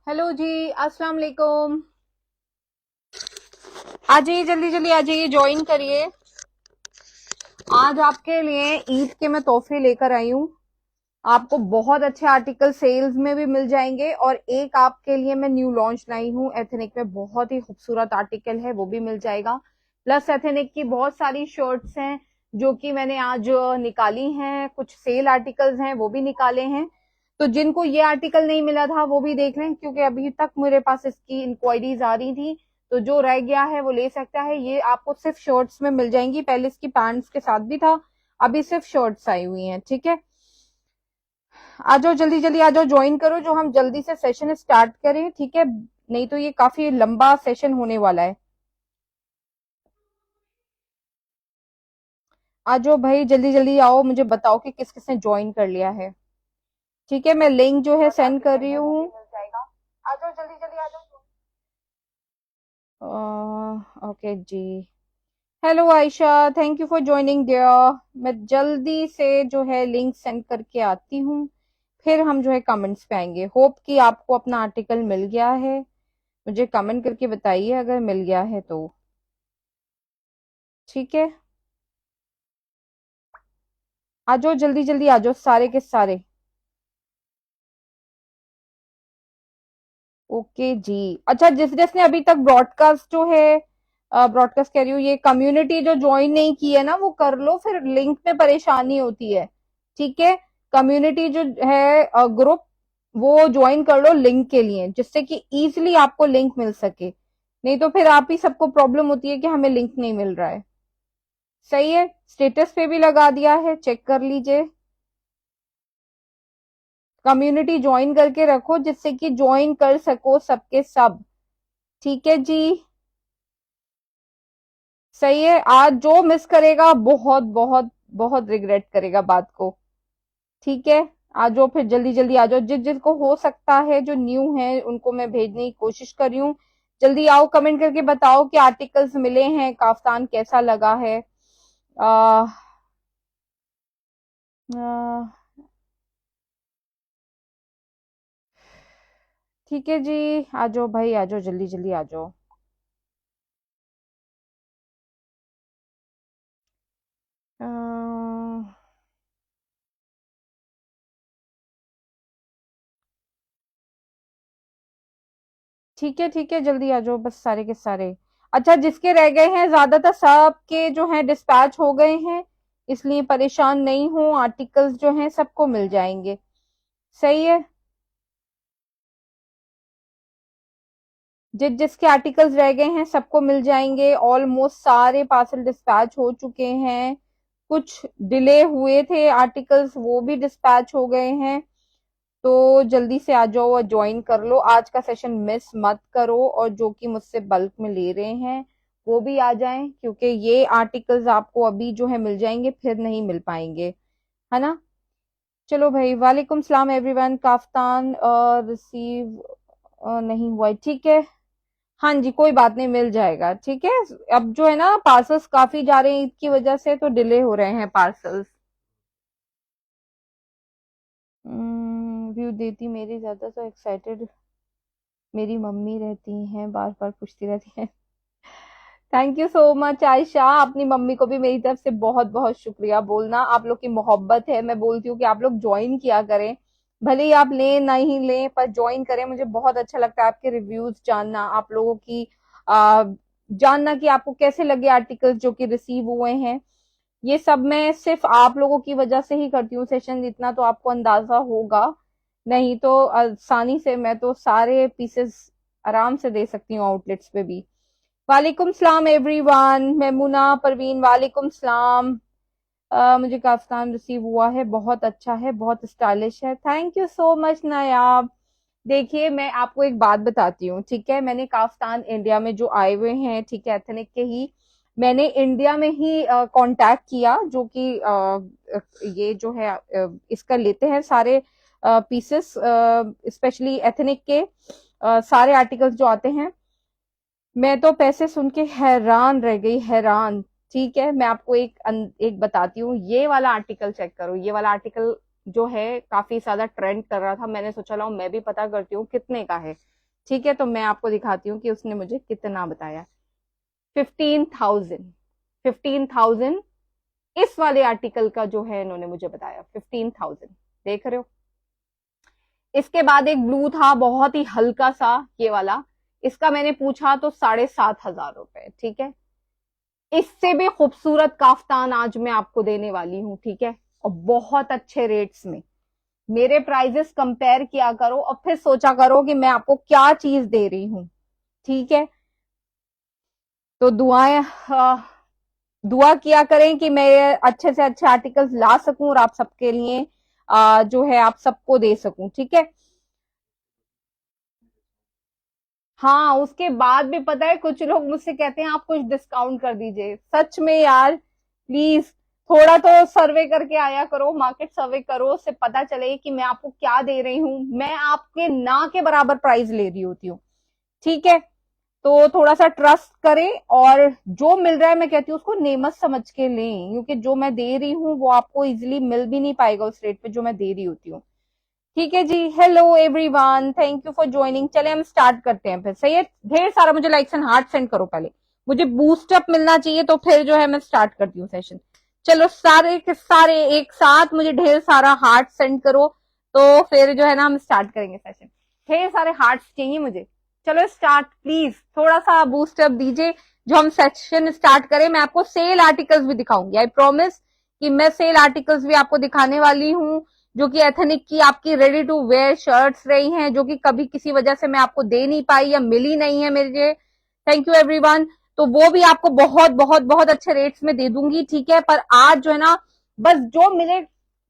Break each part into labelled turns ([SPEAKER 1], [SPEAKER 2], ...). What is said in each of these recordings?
[SPEAKER 1] Hello जी। अस्सलाम वालेकुम। आ जाइए, जल्दी जल्दी आ जाइए, ज्वाइन करिए। आज आपके लिए ईद के मैं तोहफे लेकर आई हूँ। आपको बहुत अच्छे आर्टिकल सेल्स में भी मिल जाएंगे और एक आपके लिए मैं न्यू लॉन्च लाई हूँ एथनिक में, बहुत ही खूबसूरत आर्टिकल है, वो भी मिल जाएगा। प्लस एथनिक की बहुत सारी शर्ट्स हैं जो कि मैंने आज निकाली हैं, कुछ सेल आर्टिकल्स हैं वो भी निकाले हैं। तो जिनको ये आर्टिकल नहीं मिला था वो भी देख लें, क्योंकि अभी तक मेरे पास इसकी इंक्वायरीज आ रही थी। तो जो रह गया है वो ले सकता है। ये आपको सिर्फ शर्ट्स में मिल जाएंगी, पहले इसकी पैंट्स के साथ भी था, अभी सिर्फ शर्ट्स आई हुई हैं। ठीक है, आ जाओ जल्दी जल्दी, आ जाओ ज्वाइन करो, जो हम जल्दी से सेशन स्टार्ट करें। ठीक है, नहीं तो ये काफी लंबा सेशन होने वाला है। आ जाओ भाई, जल्दी जल्दी आओ, मुझे बताओ कि किस किसने ज्वाइन कर लिया है। ठीक है, मैं लिंक जो है सेंड कर रही हूँ। आ जाओ जल्दी जल्दी आ जाओ। ओके जी। Hello Ayesha, thank you for joining there. मैं जल्दी से जो है लिंक सेंड करके आती हूँ, फिर हम जो है कमेंट्स पे आएंगे। होप कि आपको अपना आर्टिकल मिल गया है। मुझे कमेंट करके बताइए अगर मिल गया है तो। ठीक है, आ जाओ जल्दी जल्दी, आ जाओ सारे के सारे। ओके जी। अच्छा, जिसने अभी तक ब्रॉडकास्ट जो है, ब्रॉडकास्ट कह रही हूँ, ये कम्युनिटी जो ज्वाइन नहीं की है ना, वो कर लो, फिर लिंक में परेशानी होती है। ठीक है, कम्युनिटी जो है ग्रुप, वो ज्वाइन कर लो लिंक के लिए, जिससे कि इजीली आपको लिंक मिल सके। नहीं तो फिर आप ही सबको प्रॉब्लम होती है कि हमें लिंक नहीं मिल रहा है। सही है, स्टेटस पे भी लगा दिया है, चेक कर लीजिए। कम्युनिटी ज्वाइन करके रखो जिससे कि ज्वाइन कर सको सबके सब। ठीक है जी। सही है, आज जो मिस करेगा बहुत बहुत बहुत रिग्रेट करेगा बात को। ठीक है, आ जाओ फिर जल्दी जल्दी आ जाओ, जिसको हो सकता है, जो न्यू है उनको मैं भेजने की कोशिश कर रही हूँ। जल्दी आओ, कमेंट करके बताओ कि आर्टिकल्स मिले हैं, काफ्तान कैसा लगा है। आ, आ, ठीक है जी। आ जाओ भाई, आ जाओ जल्दी जल्दी आ जाओ। अ, ठीक है ठीक है, जल्दी आ जाओ बस सारे के सारे। अच्छा, जिसके रह गए हैं, ज्यादातर सबके जो है डिस्पैच हो गए हैं, इसलिए परेशान नहीं हो, आर्टिकल्स जो हैं सबको मिल जाएंगे। सही है, जिसके आर्टिकल्स रह गए हैं सबको मिल जाएंगे। ऑलमोस्ट सारे पार्सल डिस्पैच हो चुके हैं, कुछ डिले हुए थे आर्टिकल्स, वो भी डिस्पैच हो गए हैं। तो जल्दी से आ जाओ और ज्वाइन कर लो, आज का सेशन मिस मत करो, और जो कि मुझसे बल्क में ले रहे हैं वो भी आ जाएं, क्योंकि ये आर्टिकल्स आपको अभी जो है मिल जाएंगे, फिर नहीं मिल पाएंगे, है ना। चलो भाई, वालेकुम सलाम एवरीवन। काफ्तान रिसीव नहीं हुआ है, ठीक है। हाँ जी, कोई बात नहीं, मिल जाएगा। ठीक है, अब जो है ना पार्सल्स काफी जा रहे हैं ईद की वजह से, तो डिले हो रहे हैं पार्सल्स। व्यू देती मेरी ज्यादा तो एक्साइटेड मेरी मम्मी रहती हैं, बार बार पूछती रहती हैं। Thank you so much Ayesha, अपनी मम्मी को भी मेरी तरफ से बहुत बहुत शुक्रिया बोलना। आप लोग की मोहब्बत है, मैं बोलती हूँ कि आप लोग ज्वाइन किया करें, भले ही आप लें नहीं लें, पर ज्वाइन करें। मुझे बहुत अच्छा लगता है आपके रिव्यूज जानना, आप लोगों की आ, जानना कि आपको कैसे लगे आर्टिकल्स जो कि रिसीव हुए हैं। ये सब मैं सिर्फ आप लोगों की वजह से ही करती हूँ सेशन, इतना तो आपको अंदाजा होगा। नहीं तो आसानी से मैं तो सारे पीसेस आराम से दे सकती हूँ आउटलेट्स पे भी। वालेकुम सलाम एवरीवन, मेमुना परवीन, वालेकुम सलाम। मुझे काफ्तान रिसीव हुआ है, बहुत अच्छा है, बहुत स्टाइलिश है, थैंक यू सो मच नायाब। देखिए, मैं आपको एक बात बताती हूँ, ठीक है। मैंने काफ्तान इंडिया में जो आए हुए हैं, ठीक है, एथनिक के ही, मैंने इंडिया में ही कांटेक्ट किया, जो कि ये जो है इसका लेते हैं सारे पीसेस, स्पेशली एथनिक के सारे आर्टिकल्स जो आते हैं। मैं तो पैसे सुन के हैरान रह गई, हैरान। ठीक है, मैं आपको एक बताती हूँ, ये वाला आर्टिकल चेक करो, ये वाला आर्टिकल जो है काफी ज्यादा ट्रेंड कर रहा था, मैंने सोचा लाओ मैं भी पता करती हूँ कितने का है। ठीक है, तो मैं आपको दिखाती हूँ कि उसने मुझे कितना बताया। 15,000, 15,000 इस वाले आर्टिकल का जो है इन्होंने मुझे बताया 15,000, देख रहे हो। इसके बाद एक ब्लू था बहुत ही हल्का सा, ये वाला, इसका मैंने पूछा तो 7,500 रुपए। ठीक है, इससे भी खूबसूरत काफ्तान आज मैं आपको देने वाली हूँ। ठीक है, और बहुत अच्छे रेट्स में। मेरे प्राइजेस कंपेयर किया करो और फिर सोचा करो कि मैं आपको क्या चीज दे रही हूँ। ठीक है, तो दुआ किया करें कि मैं अच्छे से अच्छे आर्टिकल्स ला सकूं और आप सबके लिए जो है आप सबको दे सकूं। ठीक है, हाँ, उसके बाद भी पता है कुछ लोग मुझसे कहते हैं आप कुछ डिस्काउंट कर दीजिए। सच में यार, प्लीज थोड़ा तो सर्वे करके आया करो, मार्केट सर्वे करो, उससे पता चले कि मैं आपको क्या दे रही हूँ। मैं आपके ना के बराबर प्राइस ले रही होती हूँ। ठीक है, तो थोड़ा सा ट्रस्ट करें और जो मिल रहा है मैं कहती हूँ उसको नेमत समझ के लें, क्योंकि जो मैं दे रही हूँ वो आपको इजिली मिल भी नहीं पाएगा उस रेट पे जो मैं दे रही होती हूँ। ठीक है जी, hello everyone, thank you for joining. चले हम स्टार्ट करते हैं फिर। सही है, ढेर सारा मुझे लाइक्स एंड हार्ट सेंड करो पहले, मुझे बूस्ट अप मिलना चाहिए, तो फिर जो है मैं स्टार्ट करती हूँ सेशन। चलो सारे के सारे एक साथ मुझे ढेर सारा हार्ट सेंड करो, तो फिर जो है ना हम स्टार्ट करेंगे सेशन। ढेर सारे हार्ट्स चाहिए मुझे। चलो स्टार्ट, प्लीज थोड़ा सा बूस्ट अप दीजिए जो हम सेशन स्टार्ट करें। मैं आपको सेल आर्टिकल्स भी दिखाऊंगी, आई प्रॉमिस कि मैं सेल आर्टिकल्स भी आपको दिखाने वाली हूँ, जो कि एथनिक की आपकी रेडी टू वेयर शर्ट्स रही हैं, जो कि कभी किसी वजह से मैं आपको दे नहीं पाई या मिली नहीं है मेरे। Thank you everyone. तो वो भी आपको बहुत बहुत बहुत अच्छे रेट्स में दे दूंगी। ठीक है, पर आज जो है ना बस जो मिले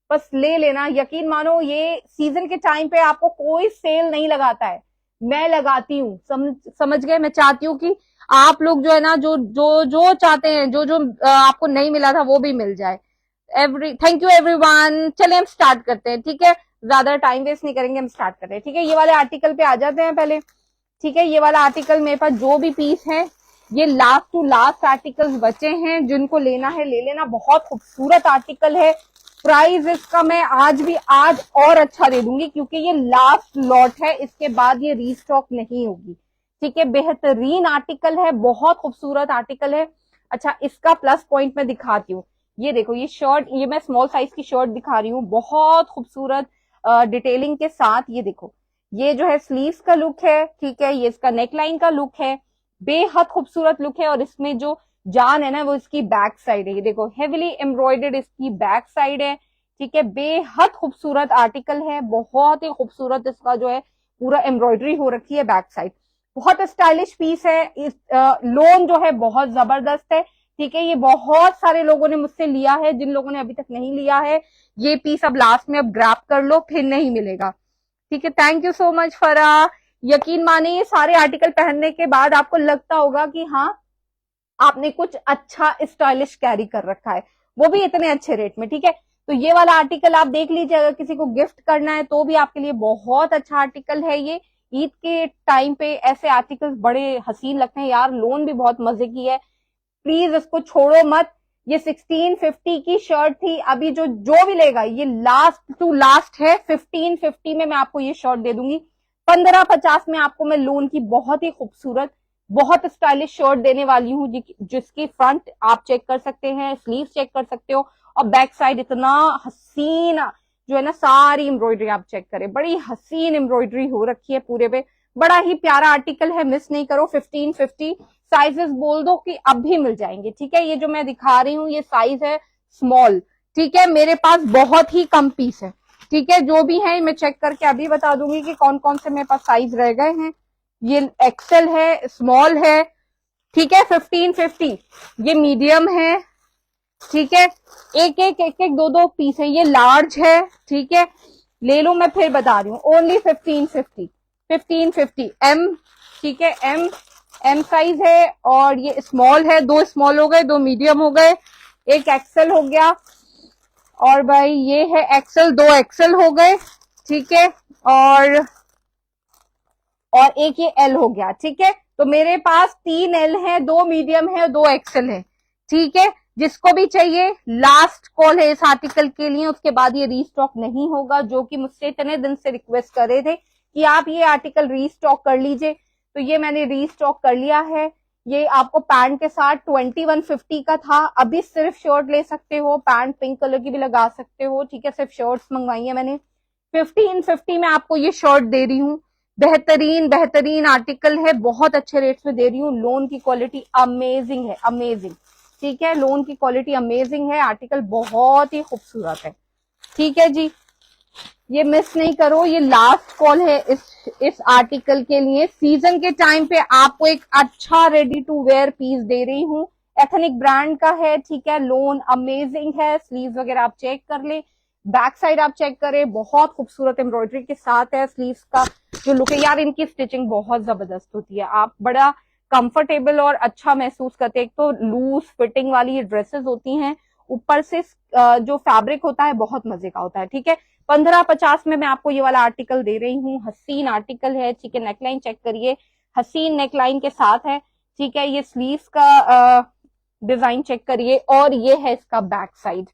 [SPEAKER 1] बस ले लेना। यकीन मानो ये सीजन के टाइम पे आपको कोई सेल नहीं लगाता है, मैं लगाती हूँ। समझ गए, मैं चाहती हूँ कि आप लोग जो है ना जो जो जो चाहते हैं, जो जो आपको नहीं मिला था वो भी मिल जाए। Thank you everyone. चले हम स्टार्ट करते हैं। ठीक है, ज्यादा टाइम वेस्ट नहीं करेंगे, हम स्टार्ट करते हैं। ठीक है, ये वाले आर्टिकल पे आ जाते हैं पहले। ठीक है, ये वाला आर्टिकल मेरे पास जो भी पीस है ये लास्ट टू लास्ट आर्टिकल्स बचे हैं, जिनको लेना है ले लेना। बहुत खूबसूरत आर्टिकल है। प्राइस इसका मैं आज और अच्छा दे दूंगी, क्योंकि ये लास्ट लॉट है, इसके बाद ये रीस्टॉक नहीं होगी। ठीक है, बेहतरीन आर्टिकल है, बहुत खूबसूरत आर्टिकल है। अच्छा, इसका प्लस पॉइंट मैं दिखाती हूँ। ये देखो, ये शर्ट, ये मैं स्मॉल साइज की शर्ट दिखा रही हूँ, बहुत खूबसूरत डिटेलिंग के साथ। ये देखो, ये जो है स्लीव्स का लुक है। ठीक है, ये इसका नेकलाइन का लुक है, बेहद खूबसूरत लुक है। और इसमें जो जान है ना वो इसकी बैक साइड है। ये देखो, हेविली एम्ब्रॉयडर्ड इसकी बैक साइड है। ठीक है, बेहद खूबसूरत आर्टिकल है, बहुत ही खूबसूरत इसका जो है पूरा एम्ब्रॉयडरी हो रखी है बैक साइड। बहुत स्टाइलिश पीस है। इस लोन जो है बहुत जबरदस्त है। ठीक है, ये बहुत सारे लोगों ने मुझसे लिया है, जिन लोगों ने अभी तक नहीं लिया है ये पीस अब लास्ट में अब ग्रैब कर लो, फिर नहीं मिलेगा। ठीक है, थैंक यू सो मच फरा। यकीन मानिए ये सारे आर्टिकल पहनने के बाद आपको लगता होगा कि हाँ आपने कुछ अच्छा स्टाइलिश कैरी कर रखा है, वो भी इतने अच्छे रेट में। ठीक है, तो ये वाला आर्टिकल आप देख लीजिए, अगर किसी को गिफ्ट करना है तो भी आपके लिए बहुत अच्छा आर्टिकल है ये। ईद के टाइम पे ऐसे आर्टिकल्स बड़े हसीन लगते हैं यार। लोन भी बहुत मजे की है, प्लीज इसको छोड़ो मत। ये 1650 की शर्ट थी, अभी जो जो भी लेगा ये लास्ट टू लास्ट है। 1550 में मैं आपको ये शर्ट दे दूंगी। 1550 में आपको मैं लोन की बहुत ही खूबसूरत बहुत स्टाइलिश शर्ट देने वाली हूँ, जिसकी फ्रंट आप चेक कर सकते हैं, स्लीव चेक कर सकते हो, और बैक साइड इतना हसीन जो है ना, सारी एम्ब्रॉयडरी आप चेक करें, बड़ी हसीन एम्ब्रॉयडरी हो रखी है पूरे पे। बड़ा ही प्यारा आर्टिकल है, मिस नहीं करो। 1550 साइजेस बोल दो कि अब भी मिल जाएंगे। ठीक है, ये जो मैं दिखा रही हूँ ये साइज है स्मॉल। ठीक है, मेरे पास बहुत ही कम पीस है। ठीक है, जो भी है मैं चेक करके अभी बता दूंगी कि कौन कौन से मेरे पास साइज रह गए हैं। ये एक्सेल है, स्मॉल है। ठीक है, 1550 ये मीडियम है। ठीक है, एक एक एक एक दो दो पीस है, ये लार्ज है। ठीक है, ले लो, मैं फिर बता रही हूँ, ओनली 1550 1550 एम। ठीक है, एम साइज है, और ये स्मॉल है। दो स्मॉल हो गए, दो मीडियम हो गए, एक एक्सेल हो गया, और भाई ये है एक्सेल, दो एक्सेल हो गए। ठीक है, और एक ये एल हो गया। ठीक है, तो मेरे पास 3 एल है, 2 मीडियम है, 2 एक्सेल है। ठीक है, जिसको भी चाहिए लास्ट कॉल है इस आर्टिकल के लिए, उसके बाद ये रीस्टॉक नहीं होगा। जो कि मुझसे इतने दिन से रिक्वेस्ट कर रहे थे कि आप ये आर्टिकल रीस्टॉक कर लीजिए, तो ये मैंने रीस्टॉक कर लिया है। ये आपको पैंट के साथ 2150 का था, अभी सिर्फ शर्ट ले सकते हो, पैंट पिंक कलर की भी लगा सकते हो, ठीक है। सिर्फ शर्ट्स मंगवाई है मैंने। 1550 में आपको ये शर्ट दे रही हूँ। बेहतरीन बेहतरीन आर्टिकल है, बहुत अच्छे रेट्स में दे रही हूँ। लोन की क्वालिटी अमेजिंग है, अमेजिंग, ठीक है। लोन की क्वालिटी अमेजिंग है, आर्टिकल बहुत ही खूबसूरत है, ठीक है जी। ये मिस नहीं करो, ये लास्ट कॉल है इस आर्टिकल के लिए। सीजन के टाइम पे आपको एक अच्छा रेडी टू वेयर पीस दे रही हूँ, एथनिक ब्रांड का है, ठीक है। लोन अमेजिंग है, स्लीव्स वगैरह आप चेक कर ले, बैक साइड आप चेक करें, बहुत खूबसूरत एम्ब्रॉयडरी के साथ है। स्लीव्स का जो लुक है यार, इनकी स्टिचिंग बहुत जबरदस्त होती है, आप बड़ा कंफर्टेबल और अच्छा महसूस करते हैं। एक तो लूज फिटिंग वाली ये ड्रेसेस होती हैं, ऊपर से जो फैब्रिक होता है बहुत मजे का होता है, ठीक है। 1550 में मैं आपको ये वाला आर्टिकल दे रही हूँ। हसीन आर्टिकल है, ठीक है। नेकलाइन चेक करिए, हसीन नेकलाइन के साथ है, ठीक है। ये स्लीव्स का डिजाइन चेक करिए, और ये है इसका बैक साइड,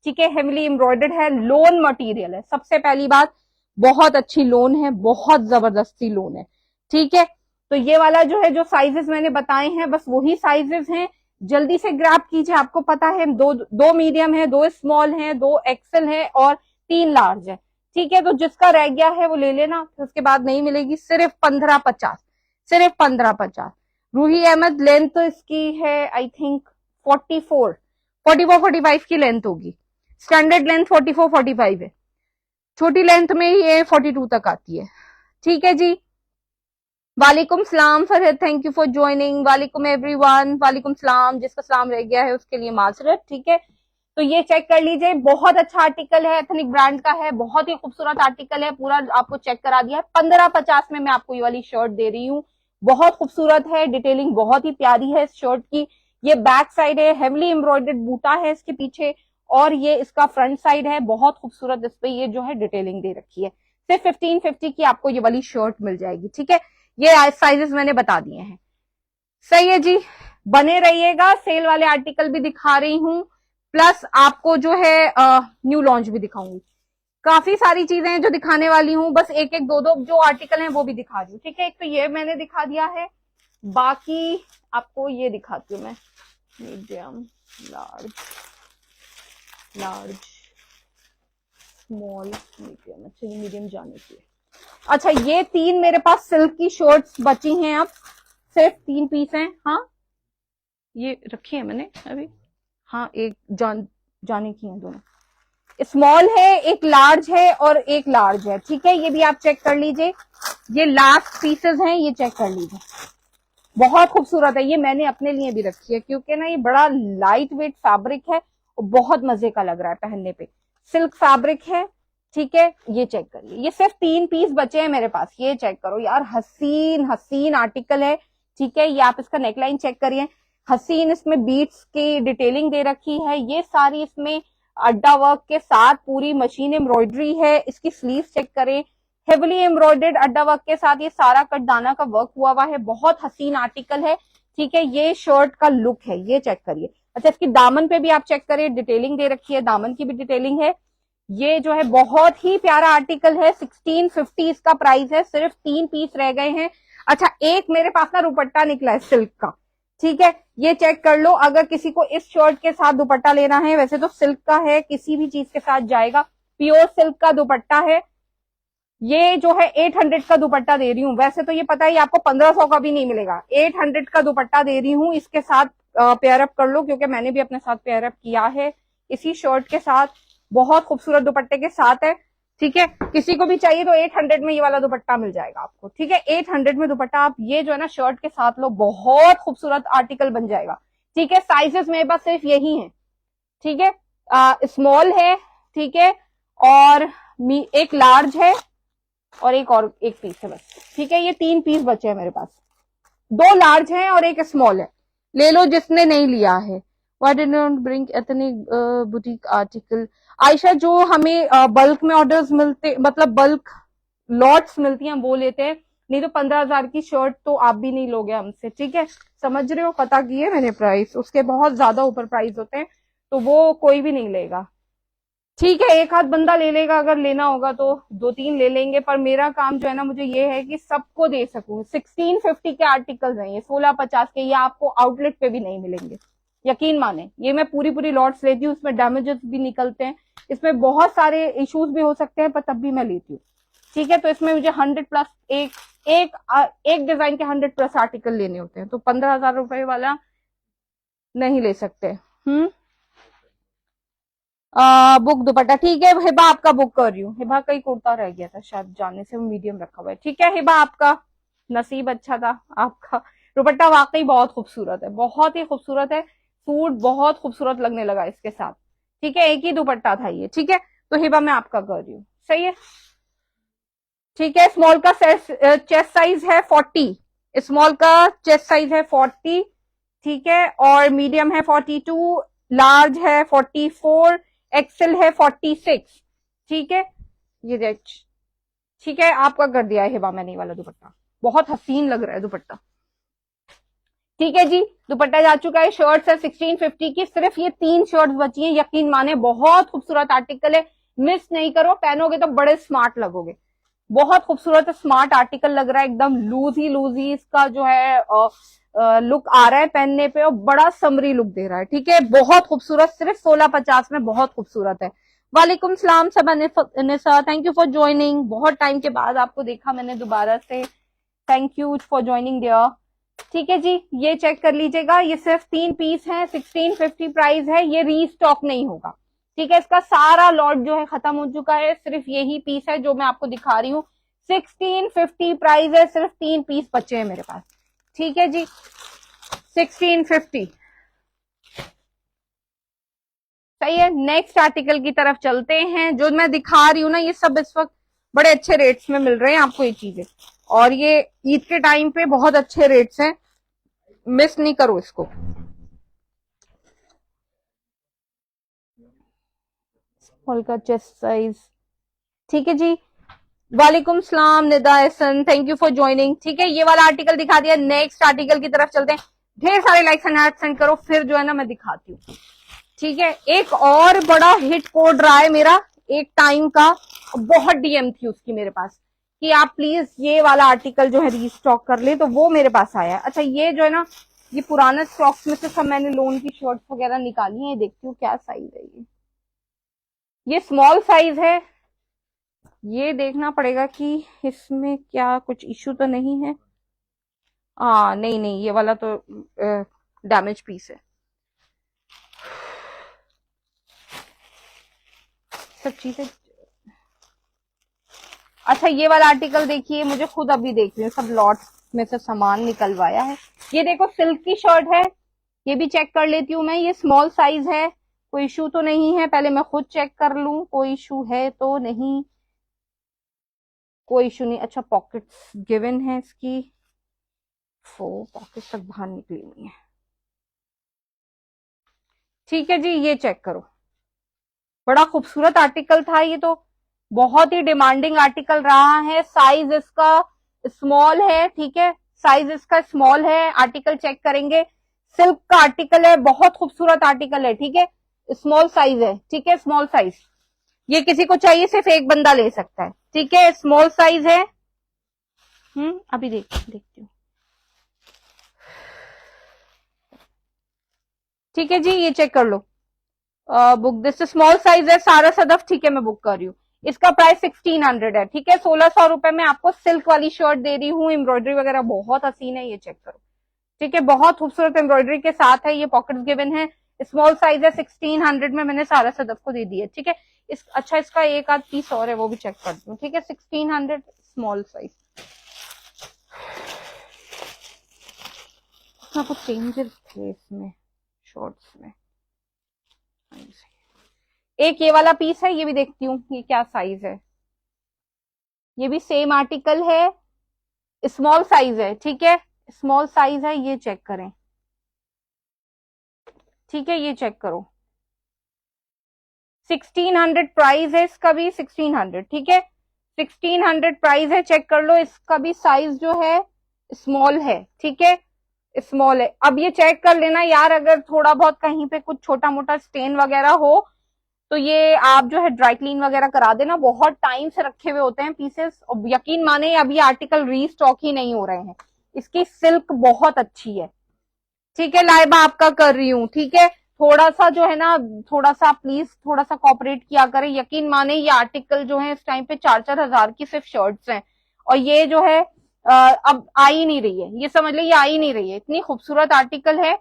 [SPEAKER 1] ठीक है। हेवीली एम्ब्रॉयडर्ड है, लोन मटेरियल है। सबसे पहली बात, बहुत अच्छी लोन है, बहुत जबरदस्ती लोन है, ठीक है। तो ये वाला जो है, जो साइजेस मैंने बताए हैं, बस वही साइजेस हैं। जल्दी से ग्रैब कीजिए, आपको पता है दो मीडियम है, 2 स्मॉल है, 2 एक्सेल है और 3 लार्ज है, ठीक है। तो जिसका रह गया है वो ले लेना, फिर उसके बाद नहीं मिलेगी। सिर्फ 1550, सिर्फ 1550। रूही अहमद, लेंथ तो इसकी है आई थिंक 44-45 की लेंथ होगी। स्टैंडर्ड लेंथ 44-45 है, छोटी लेंथ में ये 42 तक आती है, ठीक है जी। वालेकुम सलाम Farhad, thank you for joining. वालेकुम एवरीवन, वालेकुम सलाम। जिसका सलाम रह गया है उसके लिए माजरत, ठीक है। तो ये चेक कर लीजिए, बहुत अच्छा आर्टिकल है, एथनिक ब्रांड का है, बहुत ही खूबसूरत आर्टिकल है, पूरा आपको चेक करा दिया है। 1550 में मैं आपको ये वाली शर्ट दे रही हूँ, बहुत खूबसूरत है, डिटेलिंग बहुत ही प्यारी है इस शर्ट की। ये बैक साइड है, हेवली एम्ब्रॉयडर्ड बूटा है इसके पीछे, और ये इसका फ्रंट साइड है, बहुत खूबसूरत। इस पे ये जो है डिटेलिंग दे रखी है। सिर्फ 1550 की आपको ये वाली शर्ट मिल जाएगी, ठीक है। ये साइजेस मैंने बता दिए हैं, सही है जी। बने रहिएगा, सेल वाले आर्टिकल भी दिखा रही हूँ, प्लस आपको जो है न्यू लॉन्च भी दिखाऊंगी। काफी सारी चीजें हैं जो दिखाने वाली हूँ, बस एक एक दो दो जो आर्टिकल हैं वो भी दिखा रही हूँ, ठीक है। एक तो ये मैंने दिखा दिया है, बाकी आपको ये दिखाती हूँ मैं। Medium, large, large, small, medium. अच्छा, ये मीडियम जाने की। अच्छा, ये 3 मेरे पास सिल्क की शर्ट्स बची हैं, अब सिर्फ 3 पीस हैं। हाँ, ये रखी है मैंने अभी। हाँ, एक जाने की है, दोनों स्मॉल है, एक लार्ज है और एक लार्ज है, ठीक है। ये भी आप चेक कर लीजिए, ये लास्ट पीसेस हैं, ये चेक कर लीजिए, बहुत खूबसूरत है। ये मैंने अपने लिए भी रखी है, क्योंकि ना ये बड़ा लाइट वेट फैब्रिक है और बहुत मजे का लग रहा है पहनने पे। सिल्क फैब्रिक है, ठीक है। ये चेक करिए, ये सिर्फ 3 पीस बचे हैं मेरे पास, ये चेक करो यार, हसीन हसीन आर्टिकल है, ठीक है। ये आप इसका नेकलाइन चेक करिए, हसीन, इसमें बीट्स की डिटेलिंग दे रखी है, ये सारी इसमें अड्डा वर्क के साथ पूरी मशीन एम्ब्रॉयडरी है। इसकी स्लीव चेक करें, हेवली एम्ब्रॉयडर्ड अड्डा वर्क के साथ ये सारा कटदाना का वर्क हुआ है, बहुत हसीन आर्टिकल है, ठीक है। ये शर्ट का लुक है, ये चेक करिए। अच्छा, इसकी दामन पे भी आप चेक करिए, डिटेलिंग दे रखी है, दामन की भी डिटेलिंग है। ये जो है बहुत ही प्यारा आर्टिकल है, 1650 इसका प्राइस है, सिर्फ 3 पीस रह गए हैं। अच्छा, एक मेरे पास ना दुपट्टा निकला है सिल्क का, ठीक है। ये चेक कर लो, अगर किसी को इस शर्ट के साथ दुपट्टा लेना है, वैसे तो सिल्क का है, किसी भी चीज के साथ जाएगा, प्योर सिल्क का दुपट्टा है। ये जो है 800 का दुपट्टा दे रही हूँ, वैसे तो ये पता है आपको 1500 का भी नहीं मिलेगा, 800 का दुपट्टा दे रही हूँ। इसके साथ पेयर अप कर लो, क्योंकि मैंने भी अपने साथ पेयर अप किया है इसी शर्ट के साथ, बहुत खूबसूरत दुपट्टे के साथ है, ठीक है। किसी को भी चाहिए तो 800 में ये वाला दुपट्टा मिल जाएगा आपको, ठीक है। 800 में दुपट्टा आप ये जो है ना शर्ट के साथ लो, बहुत खूबसूरत आर्टिकल बन जाएगा, ठीक है। साइजेस मेरे पास सिर्फ यही है, ठीक है। स्मॉल है, ठीक है, और एक लार्ज है और एक पीस है बस, ठीक है। ये 3 पीस बचे हैं मेरे पास, 2 लार्ज हैं और एक स्मॉल है, ले लो जिसने नहीं लिया है। Why did not bring ethnic boutique article? Ayesha, जो हमें बल्क में ऑर्डर्स मिलते, मतलब बल्क लॉट्स मिलती हैं वो लेते हैं, नहीं तो 15,000 की शर्ट तो आप भी नहीं लोगे हमसे, ठीक है। समझ रहे हो, पता की है मैंने प्राइस, उसके बहुत ज्यादा ऊपर प्राइस होते हैं, तो वो कोई भी नहीं लेगा, ठीक है, एक आध बंदा ले लेगा, अगर लेना होगा तो 2-3 ले लेंगे, पर मेरा काम जो है ना, मुझे ये है कि सबको दे सकूं। 1650 के आर्टिकल्स हैं ये, 1650 के, ये आपको आउटलेट पे भी नहीं मिलेंगे, यकीन माने। ये मैं पूरी पूरी लॉट्स लेती हूँ, उसमें डैमेजेस भी निकलते हैं, इसमें बहुत सारे इश्यूज भी हो सकते हैं, पर तब भी मैं लेती हूँ। ठीक है, तो इसमें मुझे 100 प्लस एक डिजाइन के 100 प्लस आर्टिकल लेने होते हैं, तो 15,000 रुपए वाला नहीं ले सकते। बुक दुपट्टा, ठीक है, हिबा आपका बुक कर रही हूँ। हिबा का ही कुर्ता रह गया था शायद, जाने से मीडियम रखा हुआ है। ठीक है हिबा, आपका नसीब अच्छा था, आपका दुपट्टा वाकई बहुत खूबसूरत है, बहुत ही खूबसूरत है। सूट बहुत खूबसूरत लगने लगा इसके साथ। ठीक है, एक ही दुपट्टा था ये। ठीक है, तो हिबा मैं आपका कर रही हूँ, सही है। ठीक है, स्मॉल का चेस्ट साइज है 40, स्मॉल का चेस्ट साइज है 40। ठीक है, और मीडियम है 42, लार्ज है 44, एक्सेल है 46। ठीक है, ये रेड। ठीक है, आपका कर दिया है हिबा मैंने वाला दुपट्टा, बहुत हसीन लग रहा है दुपट्टा। ठीक है जी, दुपट्टा जा चुका है। शर्ट्स है 1650 की, सिर्फ ये 3 शर्ट्स बची हैं, यकीन माने बहुत खूबसूरत आर्टिकल है, मिस नहीं करो, पहनोगे तो बड़े स्मार्ट लगोगे। बहुत खूबसूरत स्मार्ट आर्टिकल लग रहा है, एकदम लूज ही इसका जो है लुक आ रहा है पहनने पे, और बड़ा समरी लुक दे रहा है। ठीक है, बहुत खूबसूरत, सिर्फ 1650 में बहुत खूबसूरत है। वालेकुम सलाम Saba Nisa, thank you for joining, बहुत टाइम के बाद आपको देखा मैंने दोबारा से, thank you for joining dear. ठीक है जी, ये चेक कर लीजिएगा, ये सिर्फ 3 पीस है, 1650 प्राइस है, ये रीस्टॉक नहीं होगा। ठीक है, इसका सारा लॉट जो है खत्म हो चुका है, सिर्फ यही पीस है जो मैं आपको दिखा रही हूँ। 1650 प्राइस है, सिर्फ 3 पीस बचे हैं मेरे पास। ठीक है जी, 1650 सही है। नेक्स्ट आर्टिकल की तरफ चलते हैं। जो मैं दिखा रही हूँ ना, ये सब इस वक्त बड़े अच्छे रेट्स में मिल रहे हैं आपको ये चीजें, और ये ईद के टाइम पे बहुत अच्छे रेट्स हैं, मिस नहीं करो इसको। स्मॉल का चेस्ट साइज, ठीक है जी। वालेकुम सलाम Nida Ehsan, thank you for joining. ठीक है, ये वाला आर्टिकल दिखा दिया, नेक्स्ट आर्टिकल की तरफ चलते हैं। ढेर सारे लाइक्स एंड हार्ट सेंड करो, फिर जो है ना मैं दिखाती हूँ। ठीक है, एक और बड़ा हिट कोड रहा है मेरा एक टाइम का, बहुत डीएम थी उसकी मेरे पास कि आप प्लीज ये वाला आर्टिकल जो है रीस्टॉक कर ले, तो वो मेरे पास आया। अच्छा, ये जो है ना, ये पुराना स्टॉक्स में से सब मैंने लोन की शर्ट्स वगैरह निकाली है, देखती हूँ क्या साइज है। ये स्मॉल साइज है, ये देखना पड़ेगा कि इसमें क्या कुछ इश्यू तो नहीं है। नहीं नहीं, ये वाला तो डैमेज पीस है, सब चीजें। अच्छा, ये वाला आर्टिकल देखिए, मुझे खुद अभी देख रही हूँ, सब लॉट में से सामान निकलवाया है। ये देखो, सिल्क की शर्ट है, ये भी चेक कर लेती हूँ मैं, ये स्मॉल साइज है, कोई इशू तो नहीं है, पहले मैं खुद चेक कर लूं, कोई इशू है तो नहीं, कोई इशू नहीं। अच्छा, पॉकेट्स गिवन है इसकी, पॉकेट तक बाहर निकली हुई है। ठीक है जी, ये चेक करो, बड़ा खूबसूरत आर्टिकल था ये तो, बहुत ही डिमांडिंग आर्टिकल रहा है। साइज इसका स्मॉल है, ठीक है, साइज इसका स्मॉल है। आर्टिकल चेक करेंगे, सिल्क का आर्टिकल है, बहुत खूबसूरत आर्टिकल है। ठीक है, स्मॉल साइज है, ठीक है, स्मॉल साइज, ये किसी को चाहिए सिर्फ एक बंदा ले सकता है। ठीक है, स्मॉल साइज है। अभी देखती हूँ। ठीक है जी, ये चेक कर लो, बुक दिस स्मॉल साइज है, सारा सदफ। ठीक है, मैं बुक कर रही हूँ, इसका प्राइस 1600 है। ठीक है, 1600 रुपए में आपको सिल्क वाली शर्ट दे रही हूँ, एम्ब्रॉयडरी वगैरह बहुत हसीन है, ये चेक करो। ठीक है, बहुत खूबसूरत एम्ब्रॉयडरी के साथ है, ये पॉकेट्स गिवन है, स्मॉल साइज है, 1600 में मैंने सारा सदफ को दे दिया। ठीक है, अच्छा, इसका एक आध पीस और है, वो भी चेक करती हूँ। ठीक है, 1600 स्मॉल साइज, कुछ चेंजेस थे इसमें शॉर्ट्स में। एक ये वाला पीस है, ये भी देखती हूँ ये क्या साइज है, ये भी सेम आर्टिकल है, स्मॉल साइज है। ठीक है, स्मॉल साइज है, ये चेक करें। ठीक है, ये चेक करो, 1600 प्राइस है इसका भी, 1600। ठीक है, 1600 प्राइस है, चेक कर लो, इसका भी साइज जो है स्मॉल है। ठीक है, स्मॉल है। अब ये चेक कर लेना यार, अगर थोड़ा बहुत कहीं पे कुछ छोटा मोटा स्टेन वगैरह हो तो ये आप जो है ड्राई क्लीन वगैरह करा देना, बहुत टाइम से रखे हुए होते हैं पीसेस, और यकीन माने अभी आर्टिकल रीस्टॉक ही नहीं हो रहे हैं। इसकी सिल्क बहुत अच्छी है। ठीक है लाइबा, आपका कर रही हूँ। ठीक है, थोड़ा सा जो है ना, थोड़ा सा प्लीज थोड़ा सा कॉपरेट किया करें। यकीन माने ये आर्टिकल जो है इस टाइम पे 4-4 हजार की सिर्फ शर्ट्स हैं, और ये जो है अब आ ही नहीं रही है, ये समझ लीजिए ये आ ही नहीं रही है। इतनी खूबसूरत आर्टिकल है।